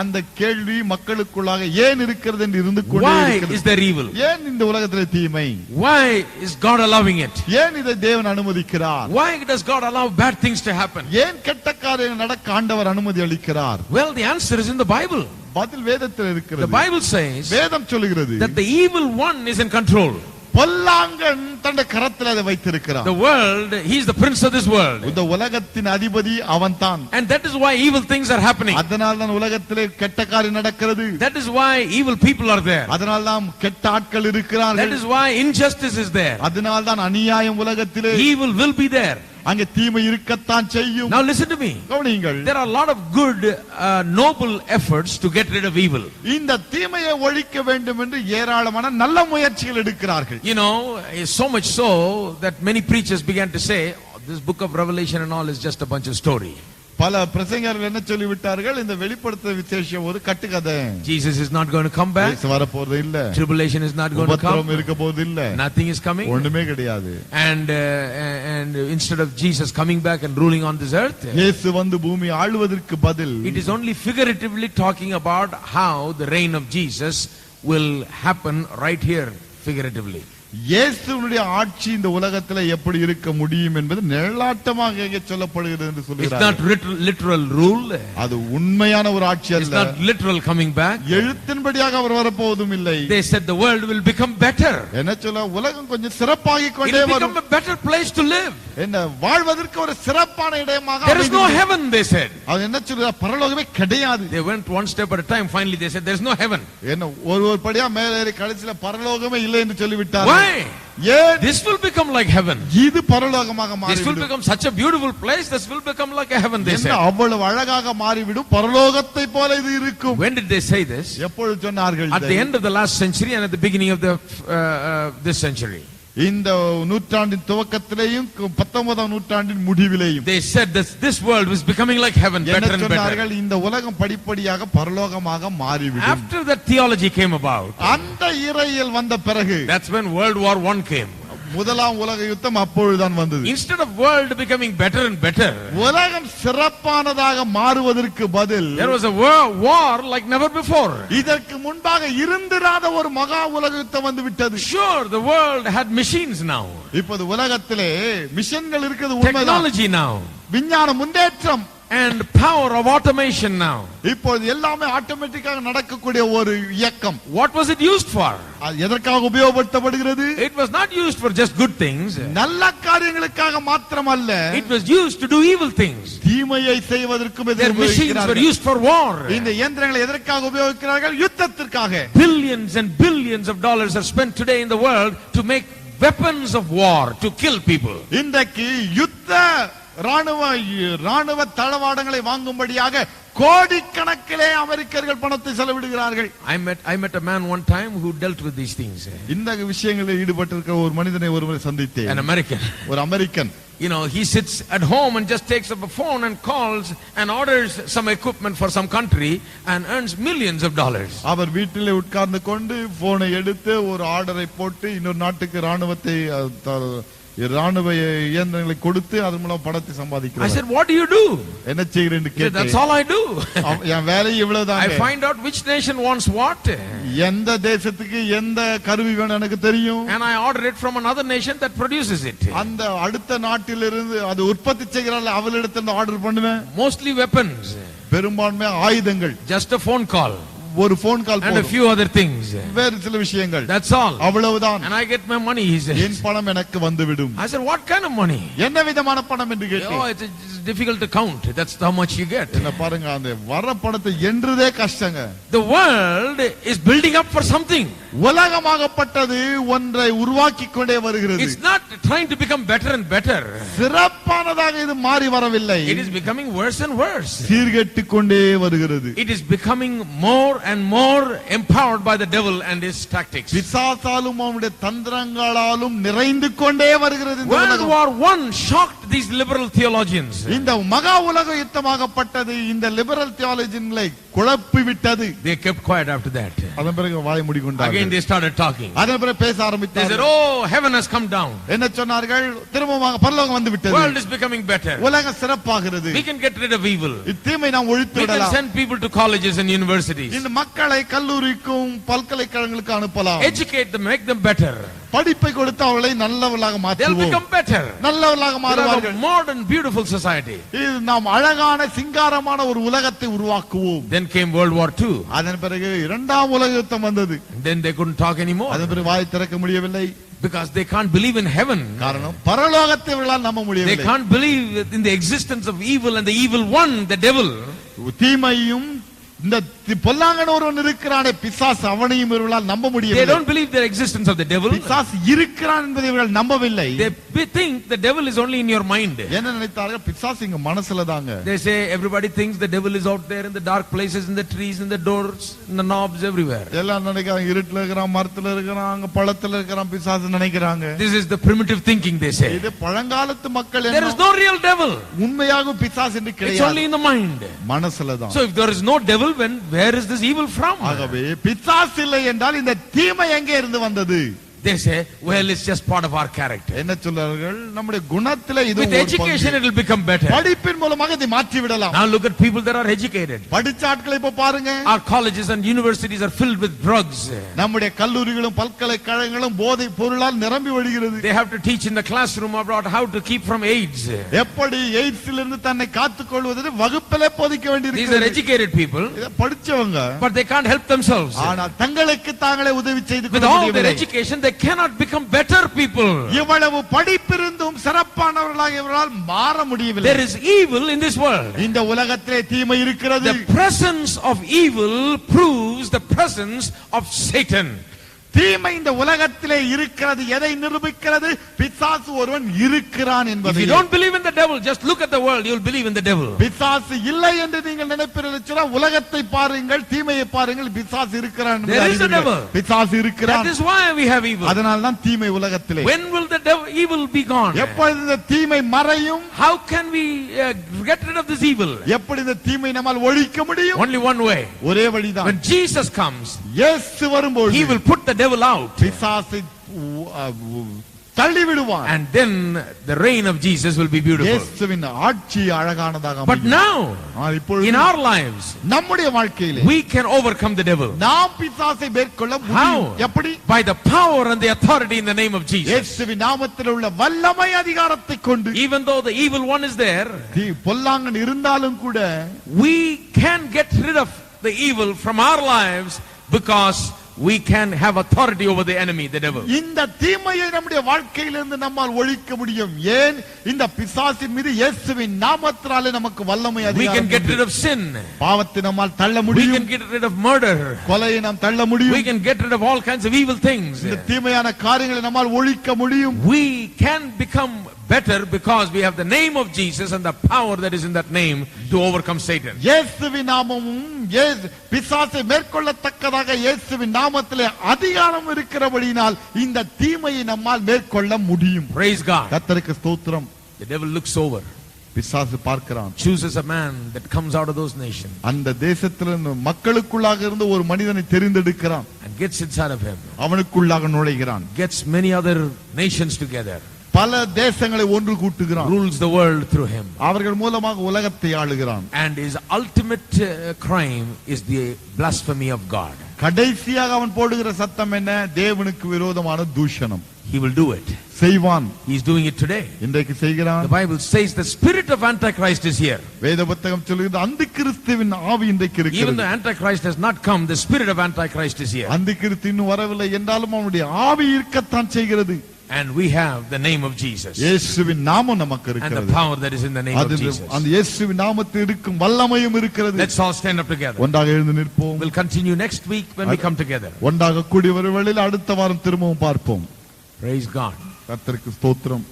அந்த கேள்வி மக்களுக்குள்ளாக ஏன் இருக்கிறது என்று இருந்து கொண்டே Why இருக்கிறது. is there evil? ஏன் இந்த உலகத்திலே தீமை? Why is God allowing it? ஏன் இதை தேவன் அனுமதிக்கிறார்? Why does God allow bad things to happen? ஏன் கெட்ட காரியங்கள் நடக்க ஆண்டவர் அனுமதி அளிக்கிறார்? Well, the answer is in the Bible. பதில் வேதத்தில் The இருக்கிறது. Bible says வேதம் சொல்லுகிறது that the evil one is in control. பொல்லாங்கன் தன்னுடைய கரத்தில் அதை வைத்திருக்கிறார். The world, he is the prince of this world. இந்த உலகத்தின் அதிபதி அவன்தான். And that is why evil things are happening. அதனால் தான் உலகத்திலே கெட்ட காரியம் நடக்கிறது. That is why evil people are there. அதனால் தான் கெட்ட ஆட்கள் That இருக்கிறார்கள். is why injustice is there. அதனால் தான் அநியாயம் உலகத்திலே. Evil will be there. அங்கே தீமை இருக்கத்தான் செய்யும். Now listen to me. கவனியுங்கள். There are a lot of good, noble efforts to get rid of evil. இந்த தீமையை ஒழிக்க வேண்டும் என்று ஏராளமான நல்ல முயற்சிகள் எடுக்கிறார்கள். You know, so much so that many preachers began to say, this book of Revelation and all is just a bunch of story. பல பிரசங்கர்கள் என்ன சொல்லி விட்டார்கள்? இந்த வெளிப்படுத்த விசேஷம் ஒரு கட்டுக்கதை. Jesus is not going to come back. இயேசு வர போறது இல்ல. Tribulation is not going to உபத்திரவம் come. இருக்க போறது இல்ல. Nothing is coming. ஒண்ணுமே கிடையாது. And instead of Jesus coming back and ruling on this earth, இயேசு வந்து பூமி ஆளுவதற்கு பதில் it is only figuratively talking about how the reign of Jesus will happen right here, figuratively. இயேசுவினுடைய ஆட்சி இந்த உலகத்துல எப்படி இருக்க முடியும் என்பது நிழலாட்டமாக இங்கே சொல்லப்படுகிறது என்று It's சொல்கிறார். not literal rule. அது உண்மையான ஒரு ஆட்சி It's அல்ல. not literal coming back. எழுத்தின்படியாக அவர் வரப்போவதும் இல்லை. They said the world will become better. என்ன சொல்ல, உலகம் கொஞ்சம் சிறப்பாகிக் It கொண்டே will வரும். become a better place to live. என்ன வாழ்வதற்கு ஒரு சிறப்பான இடமாக There is no அமையும். heaven, they said. அது என்ன சொல்ற, பரலோகமே கிடையாது. They went one step at a time. Finally, they said there is no heaven. என்ன ஒரு படியா மேலேறி கடைசில பரலோகமே இல்லை என்று சொல்லிவிட்டார். Why? ஏன்? This will become like heaven. இது பரலோகமாக This will மாறிவிடும். become such a beautiful place. This will become like a heaven, they என்ன said. அவ்வளவு அழகாக மாறிவிடும், பரலோகத்தை போல இது இருக்கும். When did they say this? எப்பொழுது சொன்னார்கள் At the end of the last century and at the beginning of the this century. இந்த நூற்றாண்டின் துவக்கத்திலேயும் 19ஆம் நூற்றாண்டின் முடிவிலேயும் They said this world was becoming like heaven, என்ன better and better. சொன்னார்கள், இந்த உலகம் படிப்படியாக பரலோகமாக மாறிவிடும். After that theology came about, அந்த இறையியல் வந்த பிறகு that's when World War I came. முதலாம் உலக யுத்தம் அப்பொழுதுதான் வந்தது. Instead of world becoming better and better, உலகம் சிறப்பானதாக மாறுவதற்கு பதில் there was a war like never before. இதற்கு முன்பாக இருந்திராத ஒரு மகா உலக யுத்தம் வந்து விட்டது. Sure, the world had machines now, இப்போது உலகத்திலே மிஷன்கள் இருக்கிறது உண்மைதான். technology now, விஞ்ஞான முன்னேற்றம், and power of automation now. இப்போது எல்லாமே ஆட்டோமேட்டிக்காக நடக்கக்கூடிய ஒரு இயக்கம். What was it used for? அது எதற்காக உபயோகப்படுத்தப்படுகிறது? It was not used for just good things. நல்ல காரியங்களுக்காக மாத்திரமல்ல, It was used to do evil things. தீமையை செய்வதற்கும் இதை Their machines were உபயோகிக்கிறார்கள். used for war. இந்த இயந்திரங்களை எதற்காக உபயோகிக்கிறார்கள்? யுத்தத்திற்காக. Billions and billions of dollars are spent today in the world to make weapons of war to kill people. இன்றைக்கு யுத்த ராணுவ தளவாடங்களை வாங்கும்படியாக கோடிக்கணக்கிலே அமெரிக்கர்கள் பணத்தை செலவிடுகிறார்கள். I met a man one time who dealt with these things. இந்த விஷயங்களில் ஈடுபட்டிருக்கிற ஒரு மனிதனை ஒருமுறை சந்தித்தேன். An American. ஒரு American. You know, he sits at home and just takes up a phone and calls and orders some equipment for some country and earns millions of dollars. அவர் வீட்டிலே உட்கார்ந்து கொண்டு போனை எடுத்து ஒரு ஆர்டரை போட்டு இன்னொரு நாட்டுக்கு ராணுவ இயந்திரங்களை கொடுத்து அதன் மூலம் பணத்தை I சம்பாதிக்கிறார். said, what do you do? என்ன செய்கிறேன்னு He said, that's கேட்டேன். all I do. என் வேலை I இவ்வளவுதான். find out which nation wants what, எந்த தேசத்துக்கு எந்த கருவி வேணும் எனக்கு தெரியும். and I order it from another nation that produces it. அந்த அடுத்த நாட்டிலிருந்து அது உற்பத்தி செய்கிறாள் அவளிடத்துல ஆர்டர் பண்ணுவேன். Mostly weapons, பெரும்பான்மை ஆயுதங்கள். just a phone call ஒரு phone call and a few other things. வேறு சில விஷயங்கள். That's all. அவ்வளவுதான். And I get my money, he said. என் பணம் எனக்கு வந்துவிடும். I said, what kind of money? என்ன விதமான பணம் என்று Oh, கேட்டேன். it's difficult to count. That's how much you get. என்ன பாருங்க, அந்த வர பணத்தை என்றதே கஷ்டங்க. The world is building up for something. உலகமாகப்பட்டது ஒன்றை உருவாக்கி கொண்டே வருகிறது. It's not trying to become better and better. சிறப்பானதாக இது மாறி வரவில்லை. It is becoming worse and worse. சீர்கெட்டு கொண்டே வருகிறது. It is becoming more and more empowered by the devil and his tactics. பிசாசாலும் அவனுடைய தந்திரங்களாலும் நிறைந்து கொண்டே வருகிறது இந்த World உலகம். War I shocked these liberal theologians. இந்த மகா உலக யுத்தமாகப்பட்டது இந்த லிபரல் தியாலஜிகளை குழப்பி விட்டது. They kept quiet after that. அதன் பிறகு வாய் மூடிக்கொண்டார்கள். Again they started talking. அதன் பிறகு பேச They said, ஆரம்பித்தார்கள். oh, heaven has come down. என்ன சொன்னார்கள்? திரும்பமாக பரலோகம் வந்து விட்டது. World is becoming better. உலகம் சிறப்பாகிறது. We can get rid of evil. தீமை நாம் ஒழித்து We can விடலாம். send people to colleges and universities. இந்த மக்களை கல்லூரிக்கும் பல்கலைக்கழகங்களுக்கு அனுப்பலாம். Educate them, make them better. படிப்பை கொடுத்து அவளை நல்லவர்களாக They'll மாற்றுவோம். become better. நல்லவர்களாக We'll have a மாறுவார்கள். modern, beautiful society. இது நாம் அழகான சிங்காரமான ஒரு உலகத்தை உருவாக்குவோம். Then came World War II. அதன் பிறகு இரண்டாம் உலக யுத்தம் வந்தது. And then they couldn't talk anymore அதன் பிறகு வாய் திறக்க முடியவில்லை. because they can't believe in heaven. காரணம் பரலோகத்தை இவர்களால் நம்ப They முடியவில்லை. can't believe in the existence of evil and the evil one, the devil. தீமையும் இந்த பொல்லாங்கன ஒருவன் இருக்கிறானே பிசாசு, அவனையும் இவர்களால் நம்ப They முடியவில்லை. don't believe the existence of the devil. பிசாசு இருக்கிறான் என்பதை இவர்கள் நம்பவில்லை. They think the devil is only in your mind. என்ன நினைத்தார்கள்? பிசாசு இங்க மனசுல தாங்க. They say everybody thinks the devil is out there in the dark places, in the trees, in the doors, in the knobs, everywhere. எல்லாம் நினைக்கிறாங்க, இருட்டுல இருக்கிறான், மரத்துல இருக்கிறான், அங்க பழத்துல இருக்கிறான் பிசாசு நினைக்கிறாங்க. This is the primitive thinking, they say. இது பழங்காலத்து மக்கள். There is no real devil. உண்மையாக பிசாசு என்று It's only கிடையாது, in the mind. மனசுல தான். So if there is no devil, where is this evil from? ஆகவே பிசாசு இல்லை என்றால் இந்த தீமை எங்கே இருந்து வந்தது? they say, well, it's just part of our character. என்ன சொல்றார்கள்? நம்முடைய குணத்திலே இது With education it will become better. படிப்பின் மூலமாக இதை மாற்றி விடலாம். Now look at people that are educated. படிச்ச ஆட்களை இப்ப பாருங்க. Our colleges and universities are filled with drugs. நம்முடைய கல்லூரிகளும் பல்கலைக்கழகங்களும் போதை பொருளால் நிரம்பி வழிகிறது. They have to teach in the classroom about how to keep from AIDS. எப்படி எய்ட்ஸிலிருந்து தன்னை காத்துக்கொள்வது வகுப்பிலே போதிக்க These are வேண்டியிருக்கிறது. educated people, படிச்சவங்க, but they can't help themselves. ஆனால் தங்களுக்கு தாங்களே உதவி செய்து With கொள்ள all their முடியவில்லை. education, they cannot become better people. இவ்வளவு படிப்பிருந்தும் சிறப்பானவர்களாக இவரால் மாற முடியவில்லை. There is evil in this world. இந்த உலகத்திலே தீமை இருக்கிறது. The presence of evil proves the presence of Satan. தீமை இந்த உலகத்திலே இருக்கிறது. எதை நிரூபிக்கிறது? பிசாசு ஒருவன் இருக்கிறான் If என்பதை. you don't believe in the devil, just look at the world, you'll believe in the devil. பிசாசு இல்லை என்று நீங்கள் நினைப்பீர்கள், உலகத்தை பாருங்கள், தீமையை பாருங்கள், பிசாசு இருக்கிறான் என்பதை There is a அறிவீர்கள். devil. பிசாசு இருக்கிறான். That is why we have evil. அதனால் தான் தீமை உலகத்திலே. When will the evil be gone? எப்பொழுது இந்த தீமை மறையும்? How can we get rid of this evil? எப்படி இந்த தீமை நம்மால் ஒழிக்க முடியும்? Only one way. ஒரே வழிதான். When Jesus comes, இயேசு வரும்போது he will put the devil out. பிசாசை தள்ளி விடுவான். And then the reign of Jesus will be beautiful. இயேசுவின் ஆட்சி அழகானதாக But அமையும். now, இப்பொழுது in our lives, நம்முடைய வாழ்க்கையிலே we can overcome the devil. நாம் பிசாசை மேற்கொள்ள முடியும். How? எப்படி? By the power and the authority in the name of Jesus. இயேசுவின் நாமத்தில் உள்ள வல்லமை அதிகாரத்தை கொண்டு, Even though the evil one is there, பொல்லாங்கன் இருந்தாலும் கூட, we can get rid of the evil from our lives because we can have authority over the enemy, the devil. இந்த தீமையை நம்முடைய வாழ்க்கையிலிருந்து நம்மால் ஒழிக்க முடியும். ஏன்? இந்த பிசாசின் மீது இயேசுவின் நாமத்தினாலே நமக்கு வல்லமை We can அதிகாரம் get உண்டு. rid of sin. பாவத்தை நம்மால் தள்ள We முடியும். can get rid of murder. கொலையை நாம் தள்ள We முடியும். can get rid of all kinds of evil things. இந்த தீமையான காரியங்களை நம்மால் ஒழிக்க முடியும். We can become better because we have the name of Jesus and the power that is in that name to overcome Satan. இயேசுவின் நாமமும் பிசாசை மேற்கொள்ளத்தக்கதாக இயேசுவின் நாமத்திலே அதிகாரம் இருக்கிறபடியினால் இந்த தீமையை நம்மால் மேற்கொள்ள முடியும். Praise God. கர்த்தருக்கு ஸ்தோத்திரம். The devil looks over, பிசாசு பார்க்கிறான். chooses a man that comes out of those nations அந்த தேசத்திலிருந்து மக்களுக்குள்ளாக இருந்து ஒரு மனிதனை தெரிந்தெடுக்கிறான். and gets inside of him, அவனுக்குள்ளாக நுழைகிறான். gets many other nations together, பல தேசங்களை ஒன்று கூட்டுகிறான். rules the world through him. அவர்கள் மூலமாக உலகத்தை ஆளுகிறான். And his ultimate crime is the blasphemy of God. கடைசியாக அவன் போடுகிற சத்தம் என்ன? தேவனுக்கு விரோதமான தூஷணம். He will do it. செய்வான். He is doing it today. இன்றைக்கு செய்கிறான். The Bible says the spirit of Antichrist is here. வேத புத்தகம் சொல்லுகிறது அந்திக்கிறிஸ்துவின் ஆவி இன்றைக்கு Even இருக்கிறது. though Antichrist has not come, the spirit of Antichrist is here. அந்திக்கிறிஸ்து இன்னும் வரவில்லை என்றாலும் அவனுடைய ஆவி இருக்கத்தான் செய்கிறது. And we have the name of Jesus இயேசுவின் நாமம் நமக்கு and the இருக்கிறது. power that is in the name of Jesus. அந்த இயேசுவின் நாமத்தில் இருக்கும் வல்லமையும் இருக்கிறது. Let's all stand up together. ஒன்றாக எழுந்து நிற்போம். We'll continue next week when we come together. ஒன்றாக கூடி வரும் வேளையில் அடுத்த வாரம் திரும்பவும் பார்ப்போம். Praise God. கர்த்தருக்கு ஸ்தோத்திரம்.